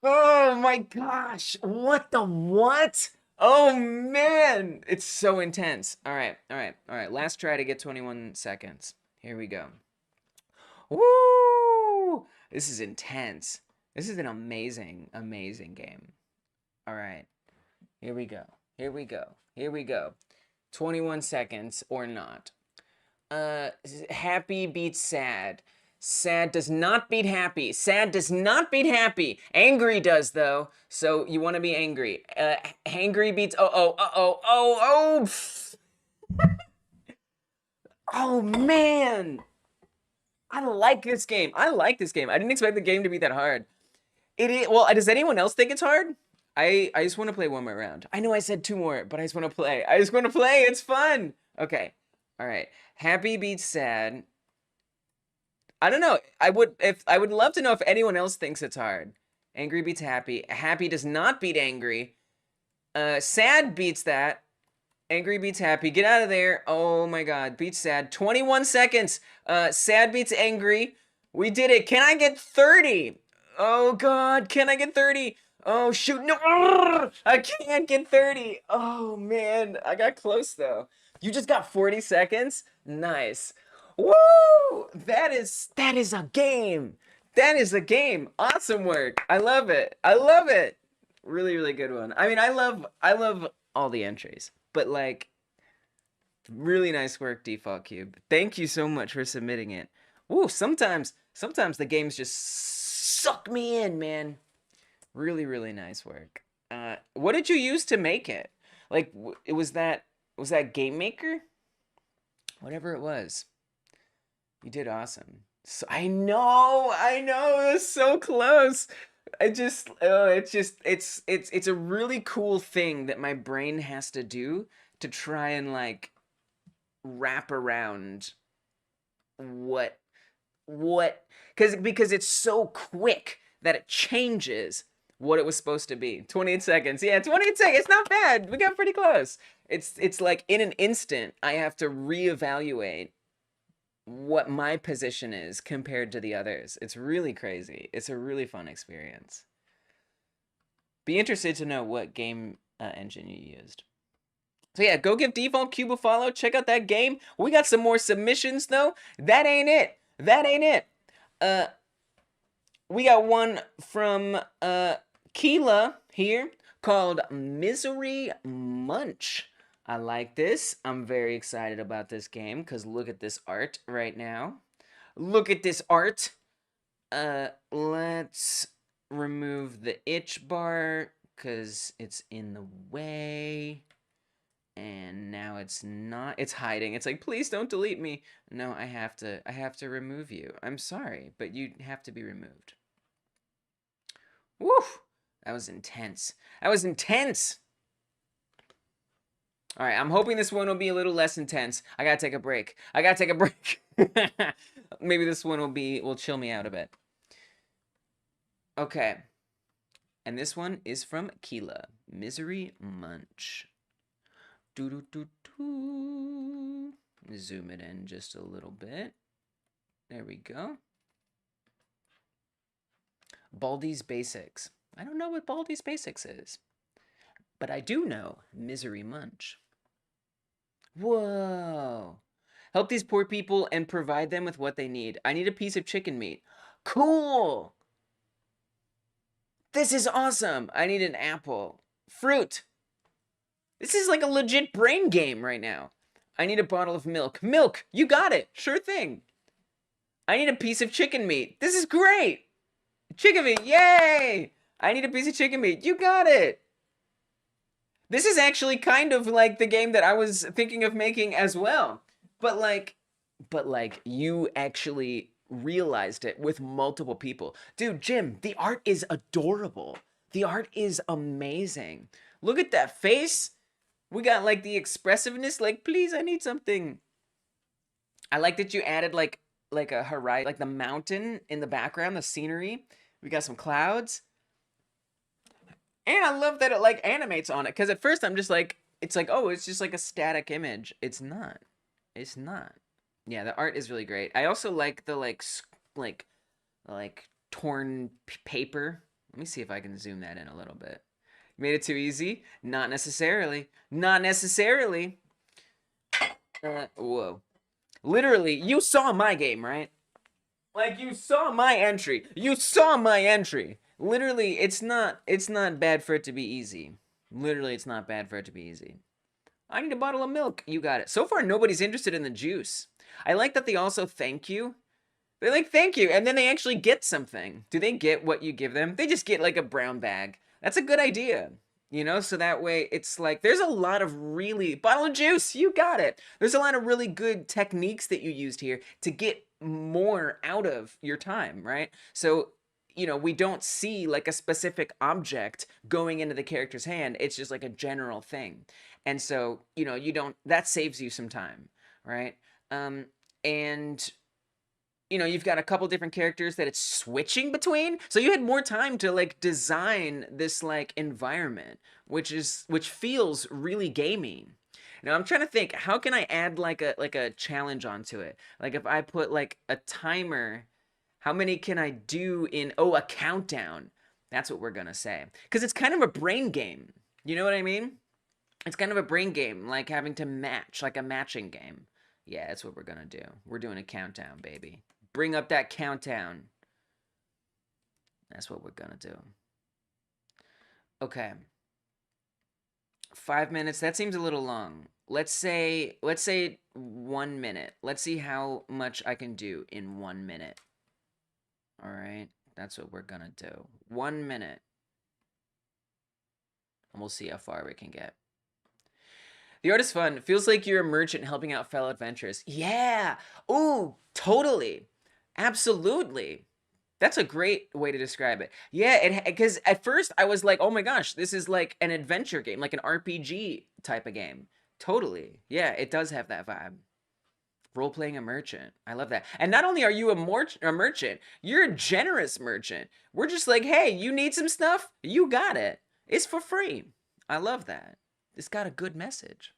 Speaker 1: Oh my gosh. What the what? Oh man. It's so intense. All right. All right. All right. Last try to get 21 seconds. Here we go. Woo! This is intense. This is an amazing, amazing game. All right. Here we go. Here we go. Here we go. 21 seconds or not. Happy beats sad. Sad does not beat happy. Sad does not beat happy. Angry does though. So you want to be angry. Hangry beats oh. Oh man. I like this game. I like this game. I didn't expect the game to be that hard. It is, well, does anyone else think it's hard? I just want to play one more round. I know I said two more, but I just want to play. I just want to play. It's fun. Okay. All right. Happy beats sad. I don't know. I would love to know if anyone else thinks it's hard. Angry beats happy. Happy does not beat angry. Sad beats that. Angry beats happy. Get out of there. Oh my god. Beats sad. 21 seconds. Sad beats angry. We did it. Can I get 30? Oh god. Can I get 30? Oh shoot. No. I can't get 30. Oh man. I got close though. You just got 40 seconds? Nice. Woo! That is a game. That is a game. Awesome work. I love it. I love it. Really, really good one. I mean, I love all the entries, but like, really nice work, Default Cube. Thank you so much for submitting it. Woo! Sometimes the games just suck me in, man. Really, really nice work. What did you use to make it? Like, was that Game Maker? Whatever it was. You did awesome. So, I know, it was so close. It's a really cool thing that my brain has to do to try and like wrap around because it's so quick that it changes what it was supposed to be. 28 seconds. Yeah, 28 seconds. It's not bad. We got pretty close. It's like in an instant I have to reevaluate what my position is compared to the others. It's really crazy. It's a really fun experience. Be interested to know what game engine you used. So yeah, go give Default Cube a follow. Check out that game. We got some more submissions though. That ain't it. That ain't it. We got one from Keela here called Misery Munch. I like this. I'm very excited about this game because look at this art right now. Look at this art. Let's remove the itch bar because it's in the way. And now it's not. It's hiding. It's like, please don't delete me. No, I have to remove you. I'm sorry, but you have to be removed. Woo! That was intense. That was intense. All right, I'm hoping this one will be a little less intense. I gotta take a break. Maybe this one will chill me out a bit. Okay. And this one is from Keela. Misery Munch. Zoom it in just a little bit. There we go. Baldi's Basics. I don't know what Baldi's Basics is, but I do know Misery Munch. Whoa. Help these poor people and provide them with what they need. I need a piece of chicken meat. Cool. This is awesome. I need an apple. Fruit. This is like a legit brain game right now. I need a bottle of milk. Milk. You got it. Sure thing. I need a piece of chicken meat. This is great. Chicken meat. Yay. I need a piece of chicken meat. You got it. This is actually kind of like the game that I was thinking of making as well. But like you actually realized it with multiple people. Dude, Jim, the art is adorable. The art is amazing. Look at that face. We got like the expressiveness, like, please, I need something. I like that you added like a horizon, like the mountain in the background, the scenery. We got some clouds. And I love that it like animates on it. Because at first I'm just like, it's like, oh, it's just like a static image. It's not. It's not. Yeah, the art is really great. I also like the like torn paper Let me see if I can zoom that in a little bit. Made it too easy? Not necessarily. Not necessarily. Whoa. Literally, you saw my game, right? Like, you saw my entry. You saw my entry. Literally, it's not bad for it to be easy. Literally, it's not bad for it to be easy. I need a bottle of milk. You got it. So far, nobody's interested in the juice. I like that they also thank you. They're like, thank you, and then they actually get something. Do they get what you give them? They just get like a brown bag. That's a good idea. You know, so that way it's like, there's a lot of really, bottle of juice, you got it. There's a lot of really good techniques that you used here to get more out of your time, right? So, you know, we don't see like a specific object going into the character's hand. It's just like a general thing. And so, you know, that saves you some time, right? And you know, you've got a couple different characters that it's switching between. So you had more time to like design this like environment, which feels really gamey. Now I'm trying to think, how can I add like a challenge onto it? Like if I put like a timer, how many can I do in, a countdown. That's what we're gonna say. Because it's kind of a brain game. You know what I mean? It's kind of a brain game, like having to match, like a matching game. Yeah, that's what we're gonna do. We're doing a countdown, baby. Bring up that countdown. That's what we're gonna do. Okay. 5 minutes, that seems a little long. Let's say 1 minute. Let's see how much I can do in 1 minute. All right, that's what we're gonna do. 1 minute. And we'll see how far we can get. The art is fun. Feels like you're a merchant helping out fellow adventurers. Yeah. Ooh, totally. Absolutely. That's a great way to describe it. Yeah, because at first I was like, oh my gosh, this is like an adventure game, like an RPG type of game. Totally. Yeah, it does have that vibe. Role-playing a merchant. I love that. And not only are you a merchant, you're a generous merchant. We're just like, hey, you need some stuff? You got it. It's for free. I love that. It's got a good message.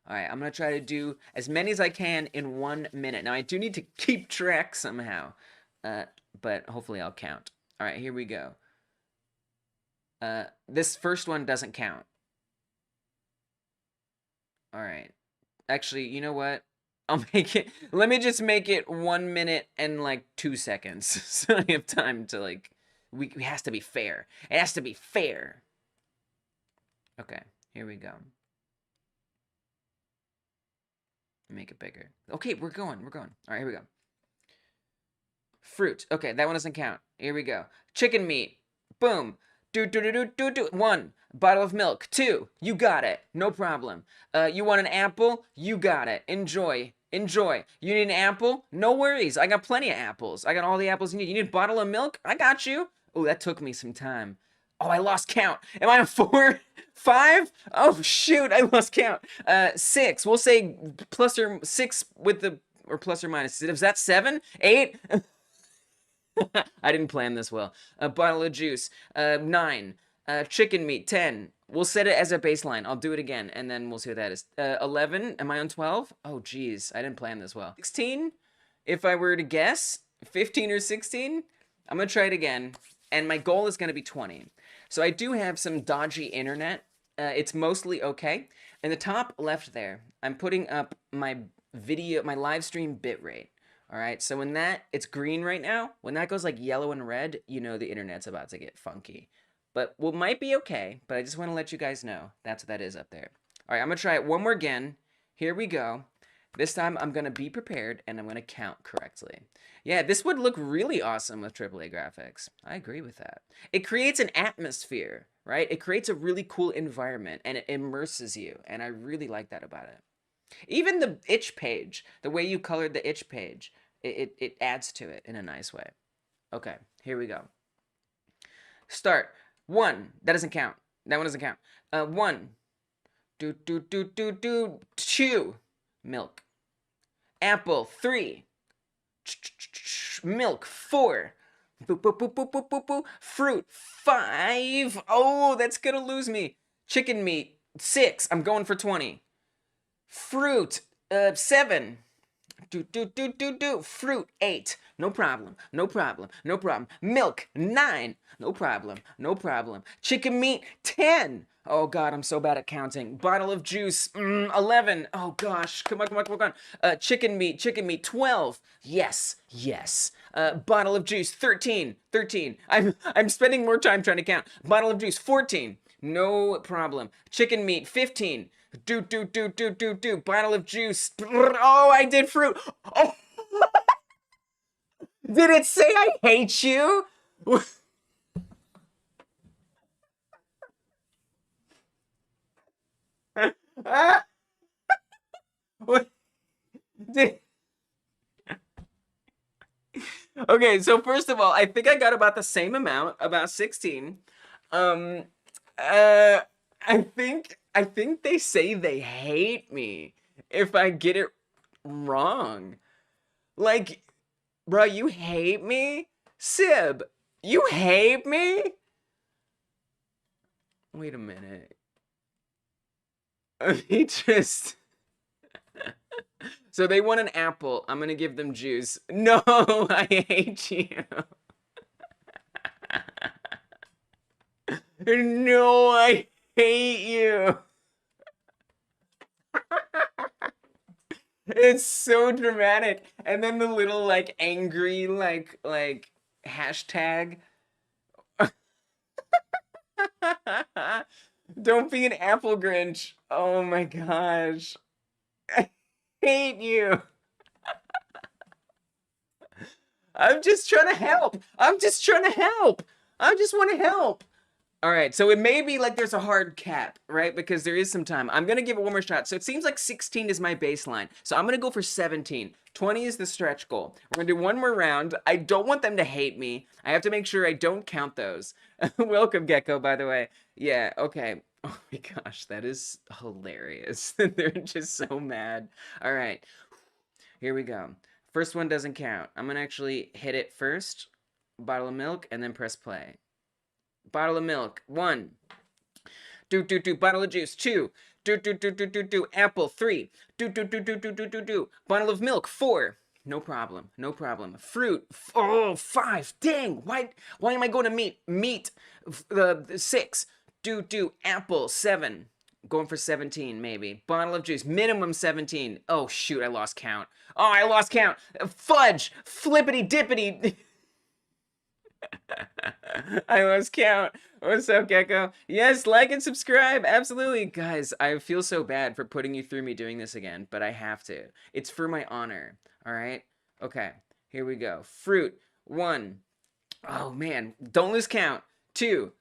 Speaker 1: All right, I'm going to try to do as many as I can in 1 minute. Now, I do need to keep track somehow, but hopefully I'll count. All right, here we go. This first one doesn't count. All right. Actually, you know what? I'll make it, let me just make it 1 minute and like 2 seconds. So I have time to like, it has to be fair. It has to be fair. Okay, here we go. Make it bigger. Okay, we're going. All right, here we go. Fruit. Okay, that one doesn't count. Here we go. Chicken meat. Boom. Do. 1. Bottle of milk. 2. You got it. No problem. You want an apple? You got it. Enjoy. You need an apple? No worries. I got plenty of apples. I got all the apples you need. You need a bottle of milk? I got you. Oh, that took me some time. Oh, I lost count. Am I on 4? 5? Oh, shoot, I lost count. 6. We'll say plus or 6 with the, or plus or minus. Is that 7? 8? I didn't plan this well. A bottle of juice. 9. Chicken meat. 10. We'll set it as a baseline. I'll do it again, and then we'll see what that is. 11. Am I on 12? Oh, geez, I didn't plan this well. 16? If I were to guess, 15 or 16? I'm going to try it again, and my goal is going to be 20. So I do have some dodgy internet. It's mostly okay. In the top left there, I'm putting up my video, my live stream bitrate. All right, so when it's green right now, when that goes like yellow and red, you know the internet's about to get funky. But what might be okay, but I just want to let you guys know that's what that is up there. All right, I'm going to try it one more again. Here we go. This time I'm going to be prepared and I'm going to count correctly. Yeah, this would look really awesome with AAA graphics. I agree with that. It creates an atmosphere, right? It creates a really cool environment and it immerses you. And I really like that about it. Even the itch page, the way you colored the itch page, it adds to it in a nice way. Okay, here we go. Start. 1. That doesn't count. That one doesn't count. 1. 2. Milk. Apple. 3. Milk. 4. Fruit. 5. Oh, that's gonna lose me. Chicken meat. 6. I'm going for 20. Fruit. 7. Fruit, 8. No problem. No problem. No problem. Milk, 9. No problem. No problem. Chicken meat, 10. Oh God, I'm so bad at counting. Bottle of juice, 11. Oh gosh, come on, come on, come on, come on. Chicken meat, 12. Yes, yes. Bottle of juice, 13. I'm spending more time trying to count. Bottle of juice, 14. No problem. Chicken meat, 15. Bottle of juice. Oh, I did fruit. Oh, did it say I hate you? What? Did... Okay, so first of all, I think I got about the same amount, about 16. Um, uh, I think they say they hate me if I get it wrong. Like, bro, you hate me? Sib, you hate me? Wait a minute. He just... So they want an apple. I'm gonna give them juice. No, I hate you. No, I hate you. It's so dramatic. And then the little like angry like hashtag. Don't be an apple Grinch. Oh my gosh. I hate you. I'm just trying to help. I'm just trying to help. I just want to help. All right, so it may be like there's a hard cap, right? Because there is some time. I'm going to give it one more shot. So it seems like 16 is my baseline. So I'm going to go for 17. 20 is the stretch goal. We're going to do one more round. I don't want them to hate me. I have to make sure I don't count those. Welcome, Gecko, by the way. Yeah, okay. Oh my gosh, that is hilarious. They're just so mad. All right, here we go. First one doesn't count. I'm going to actually hit it first. Bottle of milk, and then press play. Bottle of milk, 1. Bottle of juice, 2. Apple, 3. Bottle of milk, 4. No problem, no problem. Fruit, oh, 5. Dang, why am I going to meat? Meat, 6. Apple, 7. Going for 17, maybe. Bottle of juice, minimum 17. Oh, shoot, I lost count. Oh, I lost count. Fudge, flippity dippity. I lost count. What's up, Gecko? Yes, like and subscribe. Absolutely. Guys, I feel so bad for putting you through me doing this again, but I have to. It's for my honor. All right? Okay, here we go. Fruit, 1. Oh, man. Don't lose count. 2.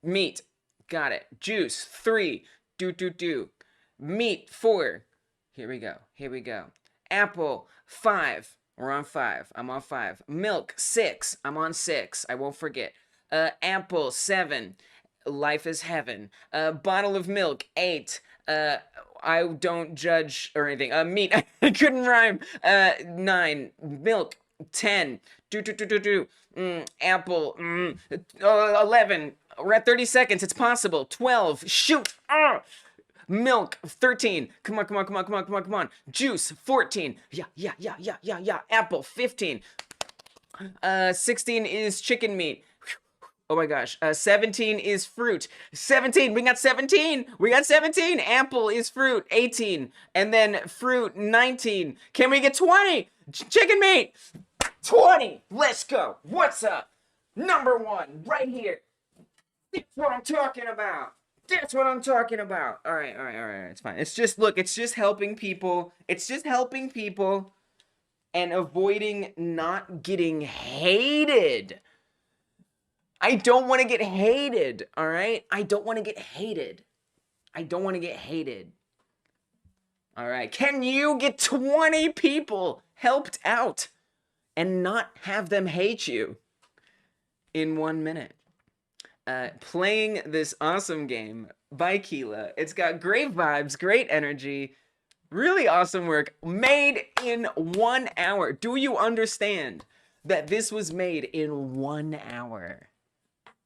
Speaker 1: Meat. Got it. Juice, 3. Meat, 4. Here we go. Here we go. Apple, 5. We're on 5. I'm on 5. Milk, 6. I'm on 6. I won't forget. Apple, 7. Life is heaven. Bottle of milk, 8. I don't judge or anything. Meat, I couldn't rhyme. 9. Milk, 10. Apple, 11. We're at 30 seconds. It's possible. 12. Shoot. Milk, 13. Come on. Juice, 14. Yeah. Apple, 15. 16 is chicken meat. Oh my gosh. 17 is fruit. 17. We got 17. Apple is fruit. 18. And then fruit, 19. Can we get 20? Chicken meat. 20. Let's go. What's up? Number 1 right here. That's what I'm talking about. That's what I'm talking about. All right. It's fine. It's just, look, it's just helping people. It's just helping people and avoiding not getting hated. I don't want to get hated, all right? I don't want to get hated. All right. Can you get 20 people helped out and not have them hate you in 1 minute? Playing this awesome game by Keela. It's got great vibes, great energy, really awesome work, made in 1 hour. Do you understand that this was made in 1 hour?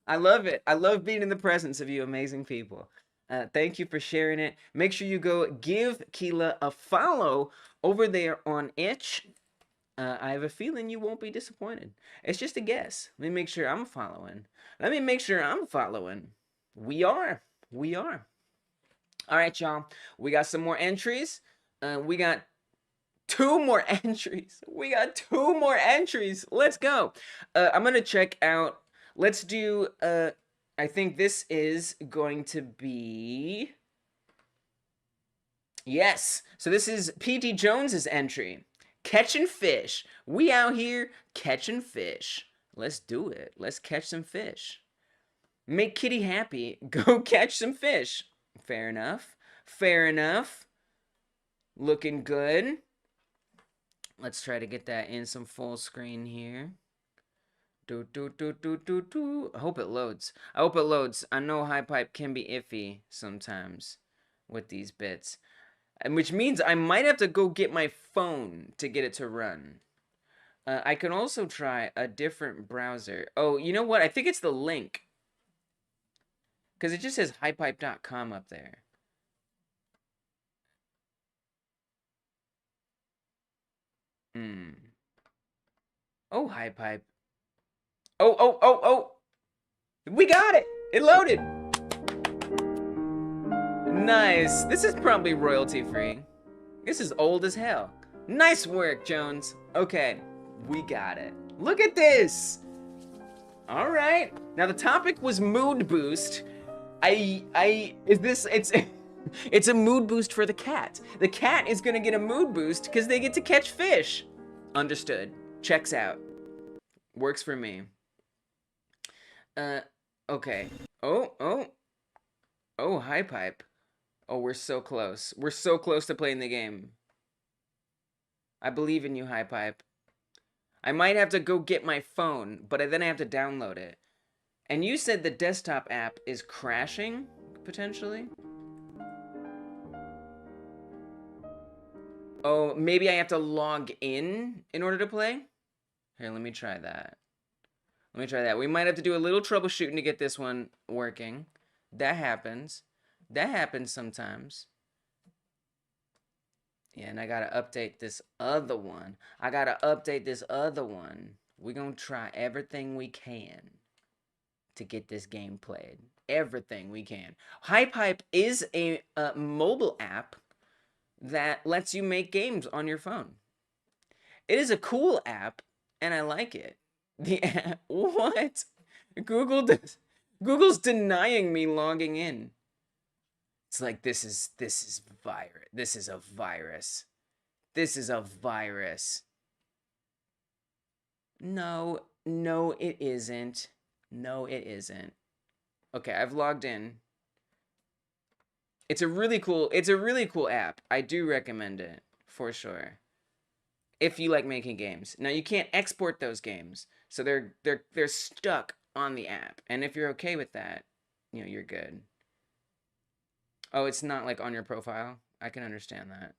Speaker 1: I love it. I love being in the presence of you amazing people. Thank you for sharing it. Make sure you go give Keela a follow over there on Itch. I have a feeling you won't be disappointed. It's just a guess. Let me make sure I'm following. Let me make sure I'm following. We are. We are. All right, y'all. We got some more entries. We got 2 more entries. We got 2 more entries. Let's go. I'm going to check out. Let's do, I think this is going to be. Yes. So this is PT Jones's entry. Catching fish. We out here catching fish. Let's do it. Let's catch some fish. Make Kitty happy. Go catch some fish. Fair enough. Fair enough. Looking good. Let's try to get that in some full screen here. I hope it loads. I hope it loads. I know HiPipe can be iffy sometimes with these bits. Which means I might have to go get my phone to get it to run. I can also try a different browser. Oh, you know what? I think it's the link. Because it just says hipipe.com up there. Oh, HiPipe. Oh. We got it. It loaded. Nice. This is probably royalty free. This is old as hell. Nice work, Jones. Okay, we got it. Look at this. All right. Now the topic was mood boost. It's a mood boost for the cat. The cat is gonna get a mood boost because they get to catch fish. Understood. Checks out. Works for me. Okay. Oh, HiPipe. Oh, we're so close. We're so close to playing the game. I believe in you, HiPipe. I might have to go get my phone, but then I have to download it. And you said the desktop app is crashing, potentially? Oh, maybe I have to log in order to play? Here, let me try that. Let me try that. We might have to do a little troubleshooting to get this one working. That happens. That happens sometimes. Yeah, and I gotta update this other one. We're gonna try everything we can to get this game played. Everything we can. HiPipe is a mobile app that lets you make games on your phone. It is a cool app, and I like it. The app, what? Google's denying me logging in. It's like this is virus. This is a virus. This is a virus. No, it isn't. No, it isn't. Okay, I've logged in. It's a really cool app. I do recommend it for sure. If you like making games. Now you can't export those games. So they're stuck on the app. And if you're okay with that, you know, you're good. Oh, it's not like on your profile. I can understand that.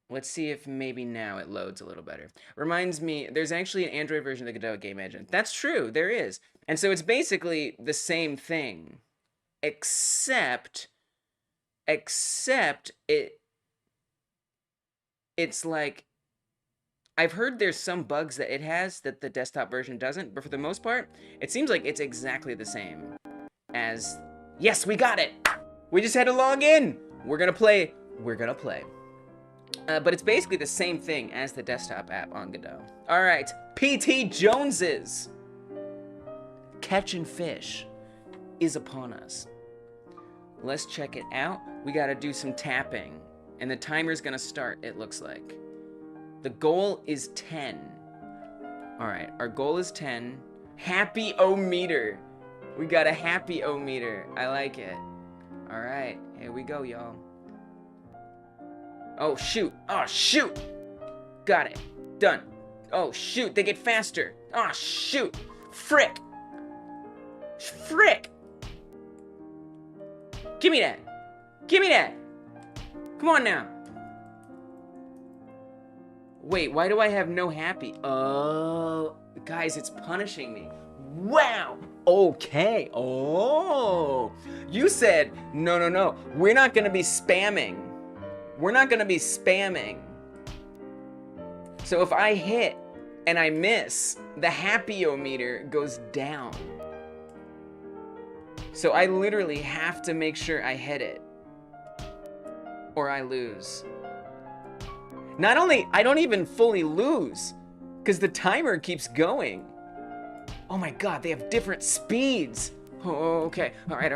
Speaker 1: Let's see if maybe now it loads a little better. Reminds me, there's actually an Android version of the Godot game engine. That's true, there is. And so it's basically the same thing, except it's like, I've heard there's some bugs that it has that the desktop version doesn't, but for the most part, it seems like it's exactly the same as, yes, we got it. We just had to log in. We're gonna play. But it's basically the same thing as the desktop app on Godot. All right, PT Jones's catching fish is upon us. Let's check it out. We gotta do some tapping, and the timer's gonna start, it looks like. The goal is 10. All right, our goal is 10. Happy-o-meter. We got a happy-o-meter. I like it. All right, here we go, y'all. Oh, shoot. Oh, shoot. Got it. Done. Oh, shoot. They get faster. Oh, shoot. Frick. Frick. Give me that. Give me that. Come on now. Wait, why do I have no happy? Oh, guys, it's punishing me. Wow. Okay. Oh. You said, no. We're not going to be spamming. We're not going to be spamming. So if I hit and I miss, the happy-o-meter goes down. So I literally have to make sure I hit it, or I lose. Not only, I don't even fully lose, because the timer keeps going. Oh my God, they have different speeds. Oh, okay, all right,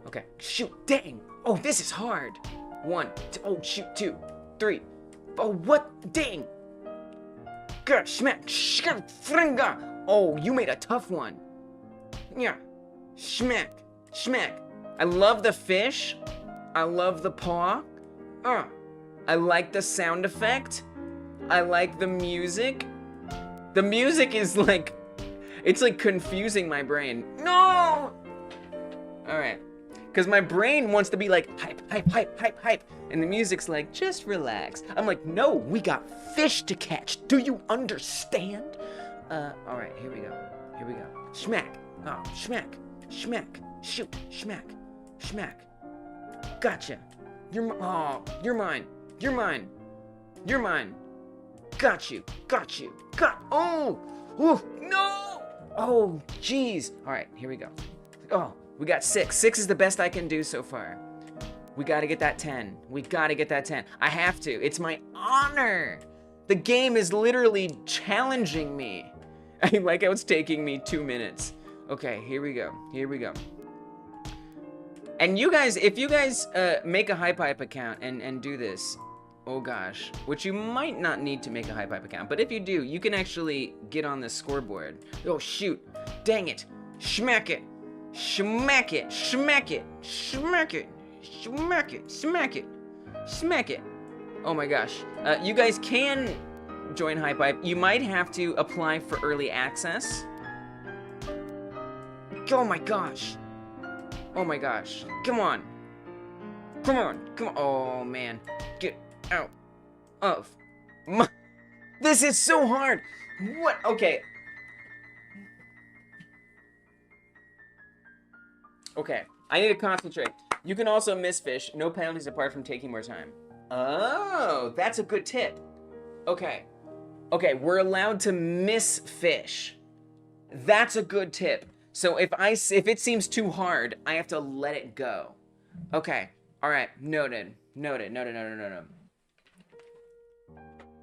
Speaker 1: okay. Shoot, dang, oh, this is hard. 1, 2, oh shoot, 2, 3. Oh, what, dang. Smack, fringa. Oh, you made a tough one. Yeah, smack. I love the fish. I love the paw. I like the sound effect. I like the music. The music is like, it's like confusing my brain. No! Alright. Because my brain wants to be like, hype. And the music's like, just relax. I'm like, no, we got fish to catch. Do you understand? Alright, here we go. Smack. Oh, smack. Shoot, smack. Gotcha. You're mine. Got you. Oh, no. Oh, jeez. All right, here we go. Oh, we got 6. 6 is the best I can do so far. We gotta get that 10. I have to. It's my honor. The game is literally challenging me. I like how it's taking me 2 minutes. Okay, here we go. And you guys, if you guys make a HypeHype account and do this, oh gosh, which you might not need to make a HypeHype account, but if you do, you can actually get on the scoreboard. Oh shoot, dang it, smack it. Oh my gosh, you guys can join HypeHype. You might have to apply for early access. Oh my gosh. Come on. Oh man, get out of my... This is so hard. What? Okay, I need to concentrate. You can also miss fish. No penalties apart from taking more time. Oh, that's a good tip. Okay, we're allowed to miss fish. That's a good tip. So if it seems too hard, I have to let it go. Okay, all right, noted. No.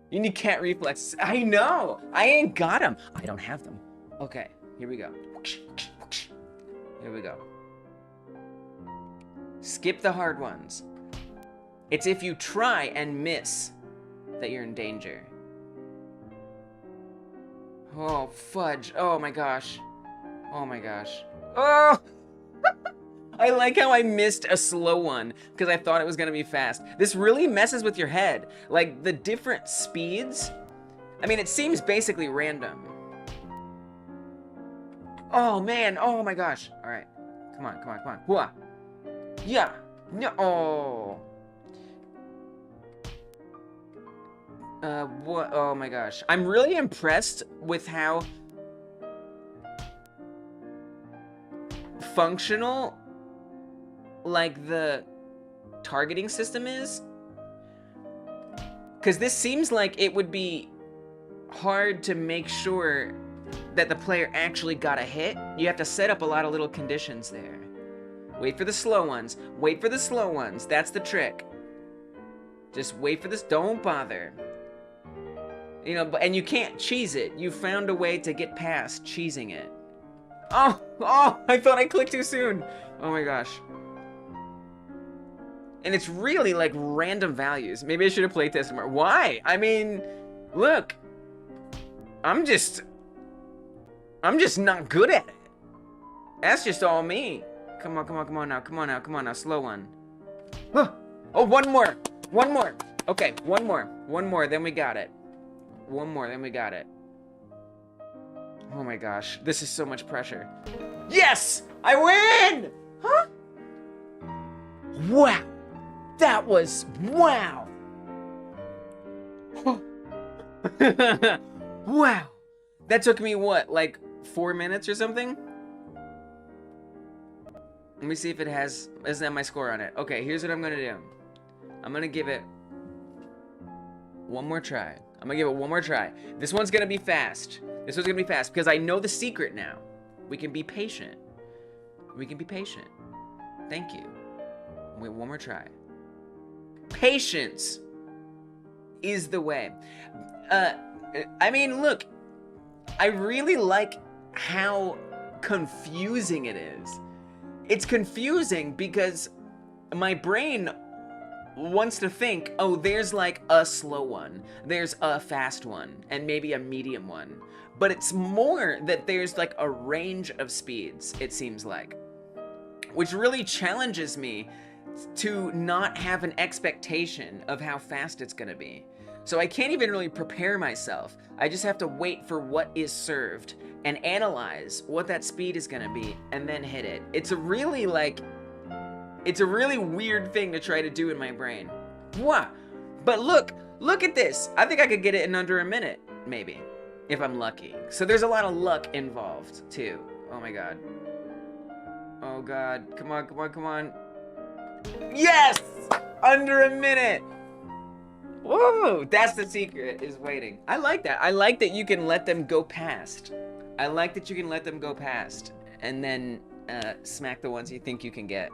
Speaker 1: You need cat reflexes. I know, I ain't got them. I don't have them. Okay, here we go. Skip the hard ones. It's if you try and miss that you're in danger. Oh, fudge. Oh my gosh. Oh! I like how I missed a slow one because I thought it was gonna be fast. This really messes with your head. Like the different speeds. I mean, it seems basically random. Oh man, oh my gosh. All right, come on. Hua. Yeah, no, oh. What, oh my gosh. I'm really impressed with how functional like the targeting system is, because this seems like it would be hard to make sure that the player actually got a hit. You have to set up a lot of little conditions there. Wait for the slow ones. That's the trick. Just wait for this. Don't bother. You know, and you can't cheese it. You found a way to get past cheesing it. Oh, I thought I clicked too soon. Oh my gosh. And it's really like random values. Maybe I should have played tested more. Why? I mean, look. I'm just not good at it. That's just all me. Come on now. Slow one. Oh, one more. Okay, one more, then we got it. Oh my gosh, this is so much pressure. Yes! I win! Huh? Wow! That was... wow! Wow! That took me, what, like 4 minutes or something. Let me see if it has, isn't that my score on it? Okay, here's what I'm gonna do. I'm gonna give it one more try. I'm gonna give it one more try. This one's gonna be fast. This one's gonna be fast because I know the secret now. We can be patient. We can be patient. Thank you. Wait, one more try. Patience is the way. I mean, look, I really like how confusing it is. It's confusing because my brain wants to think, oh, there's like a slow one, there's a fast one, and maybe a medium one. But it's more that there's like a range of speeds, it seems like. Which really challenges me to not have an expectation of how fast it's gonna be. So I can't even really prepare myself. I just have to wait for what is served and analyze what that speed is gonna be and then hit it. It's a really weird thing to try to do in my brain. What? But look at this. I think I could get it in under a minute, maybe, if I'm lucky. So there's a lot of luck involved too. Oh my God. Oh God, come on, come on, come on. Yes! Under a minute! Whoa, that's the secret, is waiting. I like that. I like that you can let them go past. I like that you can let them go past and then smack the ones you think you can get.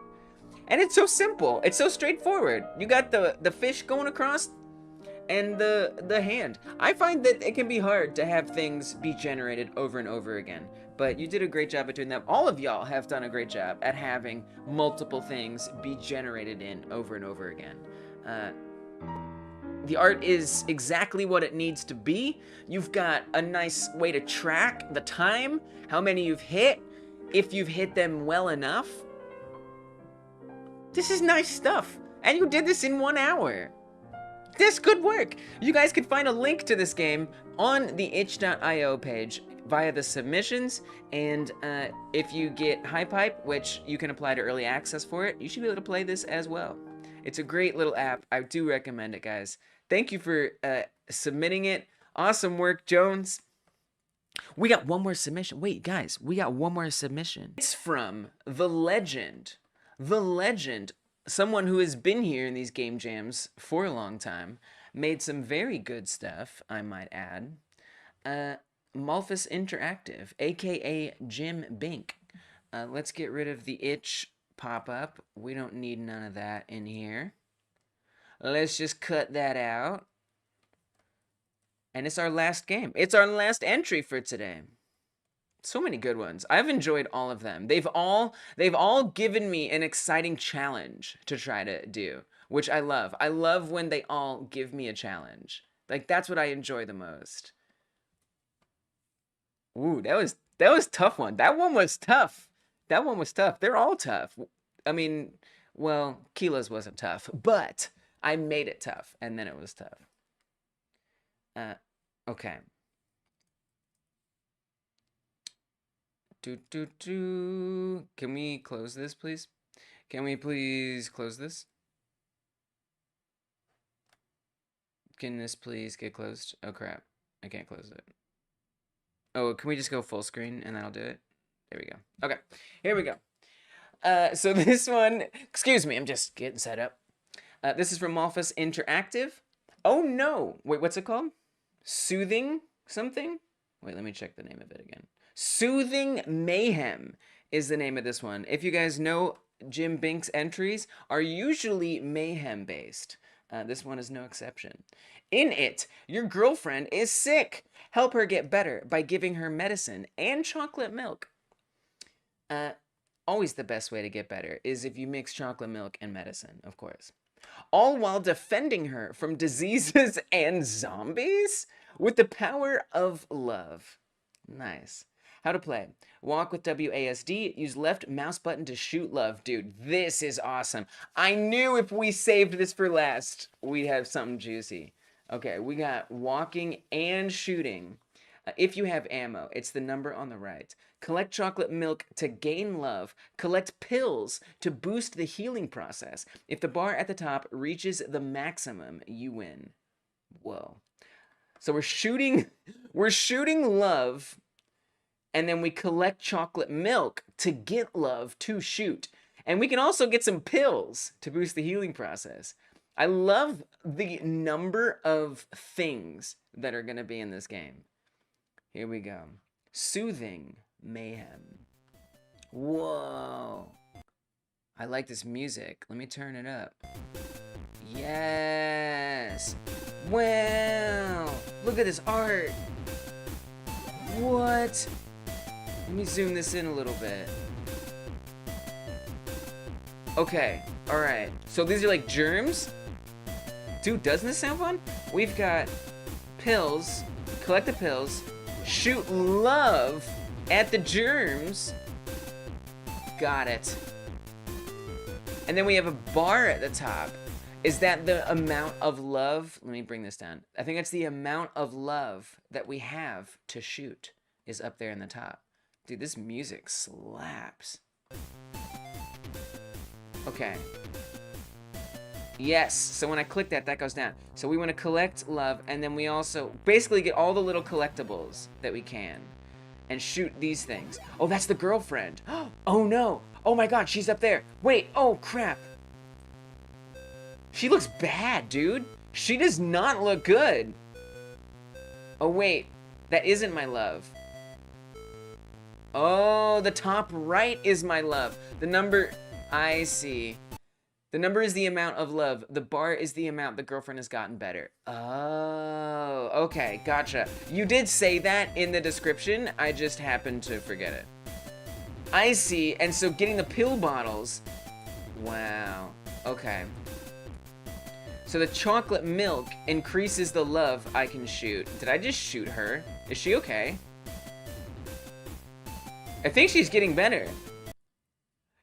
Speaker 1: And it's so simple. It's so straightforward. You got the fish going across and the hand. I find that it can be hard to have things be generated over and over again. But you did a great job at doing that. All of y'all have done a great job at having multiple things be generated in over and over again. The art is exactly what it needs to be. You've got a nice way to track the time, how many you've hit, if you've hit them well enough. This is nice stuff. And you did this in 1 hour. That's good work. You guys can find a link to this game on the itch.io page via the submissions, and if you get HiPipe, which you can apply to early access for it, you should be able to play this as well. It's a great little app. I do recommend it, guys. Thank you for submitting it. Awesome work, Jones. We got one more submission. Wait, guys, we got one more submission. It's from the legend, someone who has been here in these game jams for a long time, made some very good stuff, I might add. Malphus Interactive, aka Jim Bink. Let's get rid of the itch pop-up. We don't need none of that in here. Let's just cut that out. And it's our last game. It's our last entry for today. So many good ones. I've enjoyed all of them. They've all given me an exciting challenge to try to do, which I love. I love when they all give me a challenge. Like, that's what I enjoy the most. Ooh, that was a tough one. That one was tough. That one was tough. They're all tough. I mean, well, Kila's wasn't tough, but I made it tough, and then it was tough. Okay. Can we close this, please? Can we please close this? Can this please get closed? Oh, crap. I can't close it. Oh, can we just go full screen, and that'll do it? There we go. Okay, here we go. So this one, excuse me, I'm just getting set up. This is from Malphus Interactive. Oh no, wait, what's it called? Soothing something? Wait, let me check the name of it again. Soothing Mayhem is the name of this one. If you guys know, Jim Bink's entries are usually mayhem based. This one is no exception. In it, your girlfriend is sick. Help her get better by giving her medicine and chocolate milk. Always the best way to get better is if you mix chocolate milk and medicine, of course. All while defending her from diseases and zombies with the power of love. Nice. How to play. Walk with WASD. Use left mouse button to shoot love. Dude, this is awesome. I knew if we saved this for last, we'd have something juicy. Okay, we got walking and shooting. If you have ammo, it's the number on the right. Collect chocolate milk to gain love. Collect pills to boost the healing process. If the bar at the top reaches the maximum, you win. Whoa. So we're shooting love and then we collect chocolate milk to get love to shoot. And we can also get some pills to boost the healing process. I love the number of things that are going to be in this game. Here we go. Soothing mayhem. Whoa. I like this music. Let me turn it up. Yes. Wow. Look at this art. What? Let me zoom this in a little bit. Okay, alright. So these are like germs? Dude, doesn't this sound fun? We've got pills, collect the pills, shoot love at the germs. Got it. And then we have a bar at the top. Is that the amount of love? Let me bring this down. I think that's the amount of love that we have to shoot is up there in the top. Dude, this music slaps. Okay. Yes, so when I click that, that goes down. So we want to collect love, and then we also basically get all the little collectibles that we can and shoot these things. Oh, that's the girlfriend. Oh no. Oh my god, she's up there. Wait, oh crap. She looks bad, dude. She does not look good. Oh wait, that isn't my love. Oh, the top right is my love. The number, I see. The number is the amount of love. The bar is the amount the girlfriend has gotten better. Oh, okay, gotcha. You did say that in the description. I just happened to forget it. I see, and so getting the pill bottles. Wow, okay. So the chocolate milk increases the love I can shoot. Did I just shoot her? Is she okay? I think she's getting better.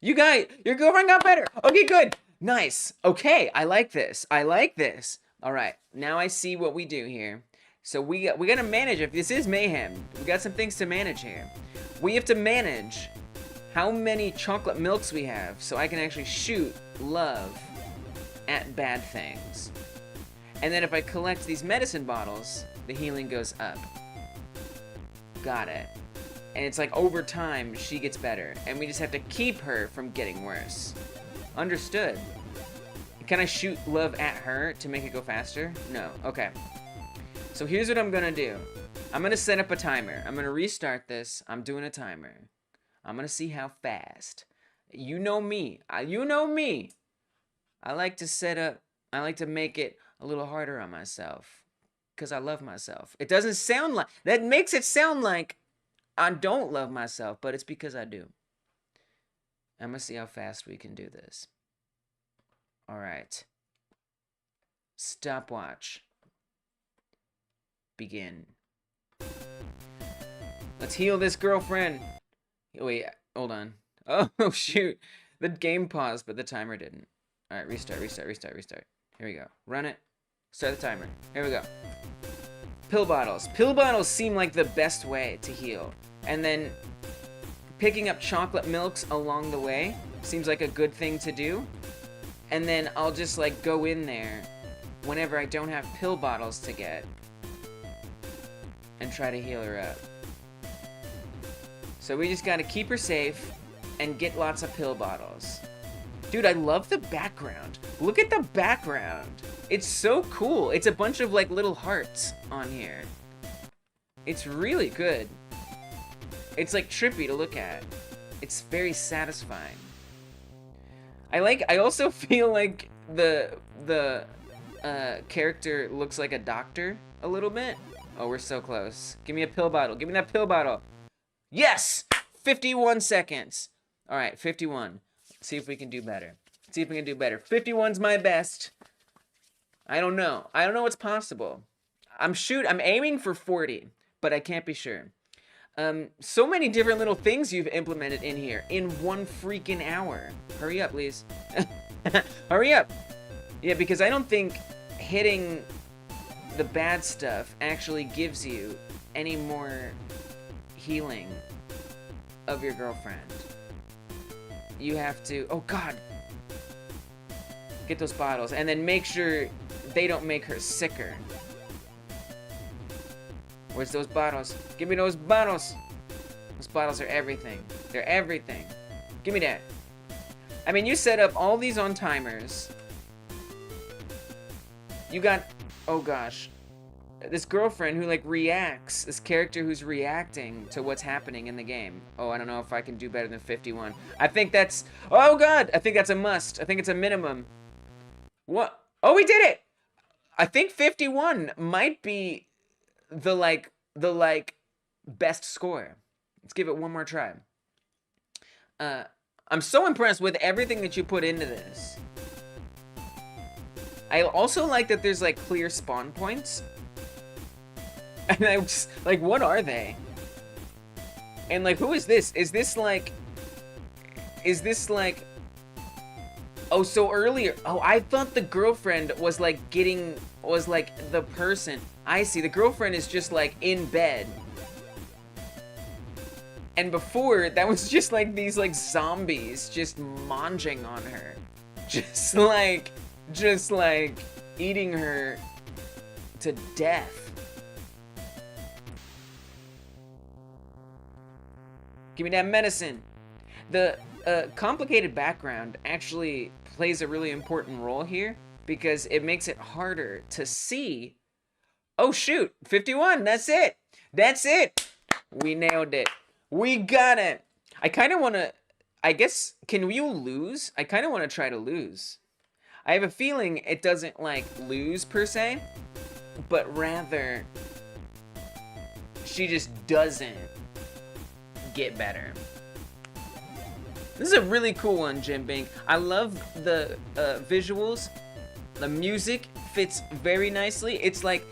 Speaker 1: You guys, your girlfriend got better. Okay, good. Nice. Okay, I like this. I like this. All right, now I see what we do here. So we gotta manage. If this is mayhem, we got some things to manage here. We have to manage how many chocolate milks we have so I can actually shoot love at bad things. And then if I collect these medicine bottles, the healing goes up. Got it. And it's like over time, she gets better. And we just have to keep her from getting worse. Understood. Can I shoot love at her to make it go faster? No. Okay. So here's what I'm gonna do. I'm gonna set up a timer. I'm gonna restart this. I'm doing a timer. I'm gonna see how fast. You know me. You know me. I like to make it a little harder on myself. Because I love myself. It doesn't sound like, that makes it sound like I don't love myself, but it's because I do. I'm gonna see how fast we can do this. All right. Stopwatch. Begin. Let's heal this girlfriend. Wait, hold on. Oh, shoot. The game paused, but the timer didn't. All right, restart. Here we go. Run it. Start the timer. Here we go. Pill bottles. Pill bottles seem like the best way to heal. And then picking up chocolate milks along the way seems like a good thing to do. And then I'll just like go in there whenever I don't have pill bottles to get and try to heal her up. So we just gotta keep her safe and get lots of pill bottles. Dude, I love the background. Look at the background. It's so cool. It's a bunch of like little hearts on here. It's really good. It's like trippy to look at. It's very satisfying. I also feel like the character looks like a doctor a little bit. Oh, we're so close. Give me a pill bottle. Give me that pill bottle. Yes! 51 seconds. All right, 51. See if we can do better. See if we can do better. 51's my best. I don't know. I don't know what's possible. I'm aiming for 40, but I can't be sure. So many different little things you've implemented in here in 1 freaking hour. Hurry up, please. Hurry up. Yeah, because I don't think hitting the bad stuff actually gives you any more healing of your girlfriend. You have to, oh God, get those bottles and then make sure they don't make her sicker. Where's those bottles? Give me those bottles. Those bottles are everything. They're everything. Give me that. I mean, you set up all these on timers. You got, oh gosh, this girlfriend who like reacts, this character who's reacting to what's happening in the game. Oh, I don't know if I can do better than 51. I think that's, oh god, I think that's a must. I think it's a minimum. What? Oh, we did it! I think 51 might be the best score. Let's give it one more try. I'm so impressed with everything that you put into this. I also like that there's like clear spawn points. And I just, like, what are they? And like, who is this? Is this like, oh, so earlier, oh, I thought the girlfriend was like the person. I see, the girlfriend is just like in bed. And before, that was just like these like zombies just monging on her. Just like eating her to death. Give me that medicine. The complicated background actually plays a really important role here because it makes it harder to see. Oh shoot, 51, that's it. That's it. We nailed it. We got it. I kind of want to, I guess, can you lose? I kind of want to try to lose. I have a feeling it doesn't like lose per se, but rather she just doesn't get better. This is a really cool one, Jim Bink. I love the visuals. The music fits very nicely. It's like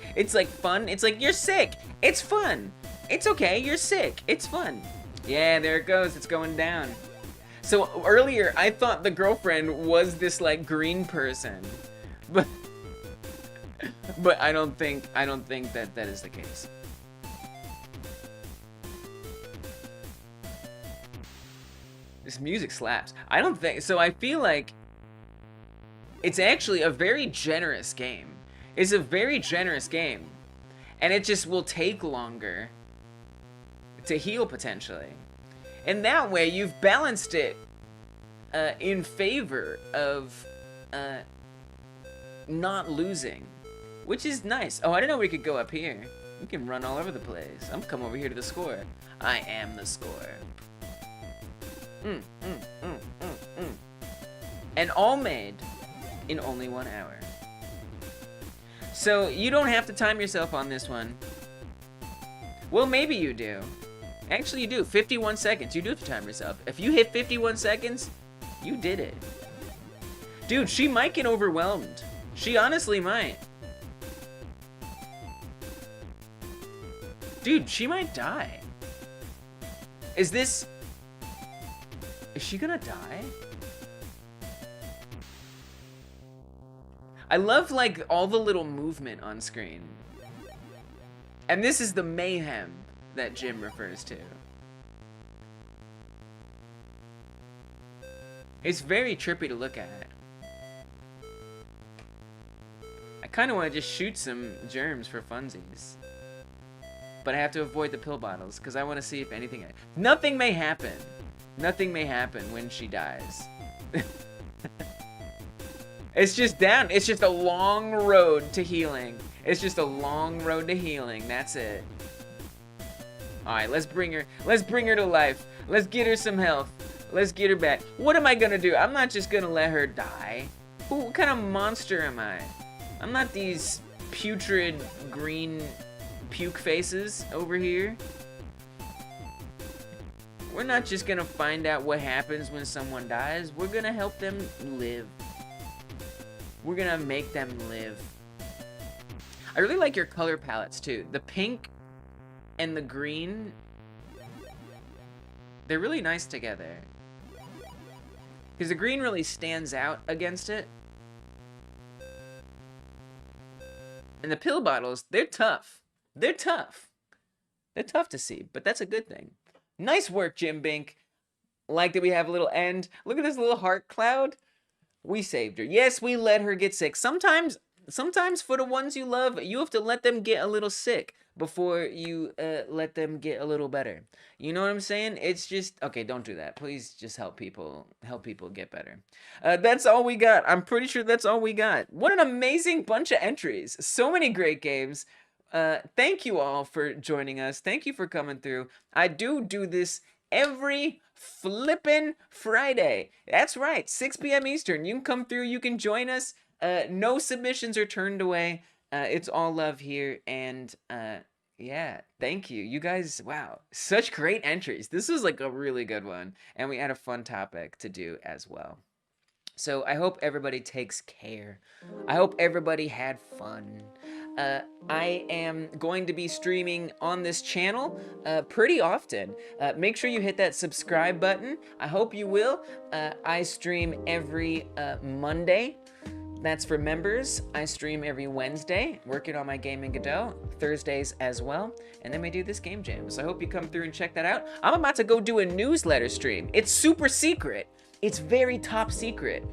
Speaker 1: fun. It's like, you're sick. It's fun. It's okay. You're sick. It's fun. Yeah, there it goes. It's going down. So earlier, I thought the girlfriend was this like green person, but I don't think that is the case. This music slaps. I don't think so. I feel like it's actually a very generous game. It's a very generous game, and it just will take longer to heal potentially. And that way, you've balanced it in favor of not losing, which is nice. Oh, I didn't know we could go up here. We can run all over the place. I'm come over here to the score. I am the score. And all made in only 1 hour. So you don't have to time yourself on this one. Well, maybe you do. Actually, you do. 51 seconds. You do have to time yourself. If you hit 51 seconds, you did it. Dude, she might get overwhelmed. She honestly might. Dude, she might die. Is she gonna die? I love like all the little movement on screen. And this is the mayhem that Jim refers to. It's very trippy to look at. I kind of want to just shoot some germs for funsies. But I have to avoid the pill bottles because I want to see if anything... Nothing may happen. Nothing may happen when she dies. It's just down. It's just a long road to healing. It's just a long road to healing. That's it. Alright, let's bring her to life. Let's get her some health. Let's get her back. What am I gonna do? I'm not just gonna let her die. What kind of monster am I? I'm not these putrid green puke faces over here. We're not just gonna find out what happens when someone dies. We're gonna help them live. We're gonna make them live. I really like your color palettes too. The pink and the green, they're really nice together. Because the green really stands out against it. And the pill bottles, they're tough. They're tough. They're tough to see, but that's a good thing. Nice work, Jim Bink. Like that we have a little end. Look at this little heart cloud. We saved her. Yes, we let her get sick. Sometimes sometimes for the ones you love, you have to let them get a little sick before you let them get a little better. You know what I'm saying? It's just, okay, don't do that. Please just help people get better. That's all we got. I'm pretty sure that's all we got. What an amazing bunch of entries. So many great games. Thank you all for joining us. Thank you for coming through. I do this every flippin' Friday. That's right, 6 p.m. Eastern. You can come through, you can join us. No submissions are turned away. It's all love here, and yeah, thank you. You guys, wow, such great entries. This was like a really good one, and we had a fun topic to do as well. So I hope everybody takes care. I hope everybody had fun. I am going to be streaming on this channel pretty often. Make sure you hit that subscribe button. I hope you will. I stream every Monday. That's for members. I stream every Wednesday, working on my game in Godot, Thursdays as well, and then we do this game jam. So I hope you come through and check that out. I'm about to go do a newsletter stream. It's super secret. It's very top secret.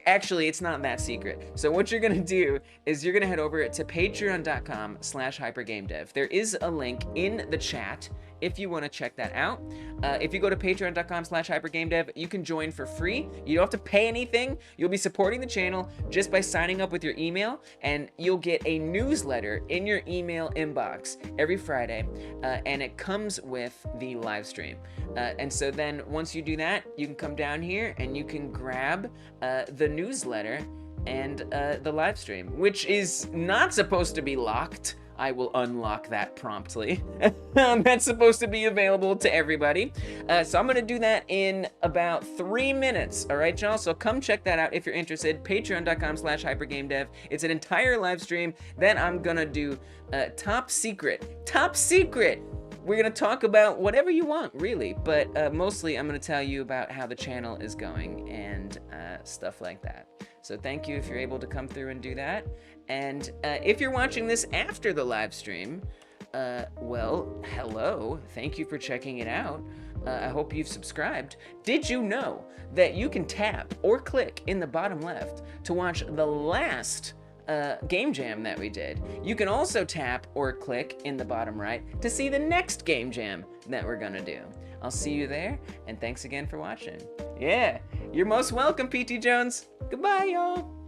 Speaker 1: Actually, it's not that secret. So what you're gonna do is you're gonna head over to patreon.com/hypergamedev. There is a link in the chat if you want to check that out. If you go to patreon.com/hypergamedev, you can join for free. You don't have to pay anything. You'll be supporting the channel just by signing up with your email, and you'll get a newsletter in your email inbox every Friday, and it comes with the live stream. And so then once you do that, you can come down here and you can grab the newsletter and the live stream, which is not supposed to be locked. I will unlock that promptly. That's supposed to be available to everybody. So I'm gonna do that in about 3 minutes. All right, y'all? So come check that out if you're interested. Patreon.com/hypergamedev. It's an entire live stream. Then I'm gonna do top secret. Top secret! We're gonna talk about whatever you want, really. But mostly I'm gonna tell you about how the channel is going and stuff like that. So thank you if you're able to come through and do that. And if you're watching this after the live stream, well, hello. Thank you for checking it out. I hope you've subscribed. Did you know that you can tap or click in the bottom left to watch the last game jam that we did? You can also tap or click in the bottom right to see the next game jam that we're gonna do. I'll see you there, and thanks again for watching. Yeah, you're most welcome, PT Jones. Goodbye, y'all.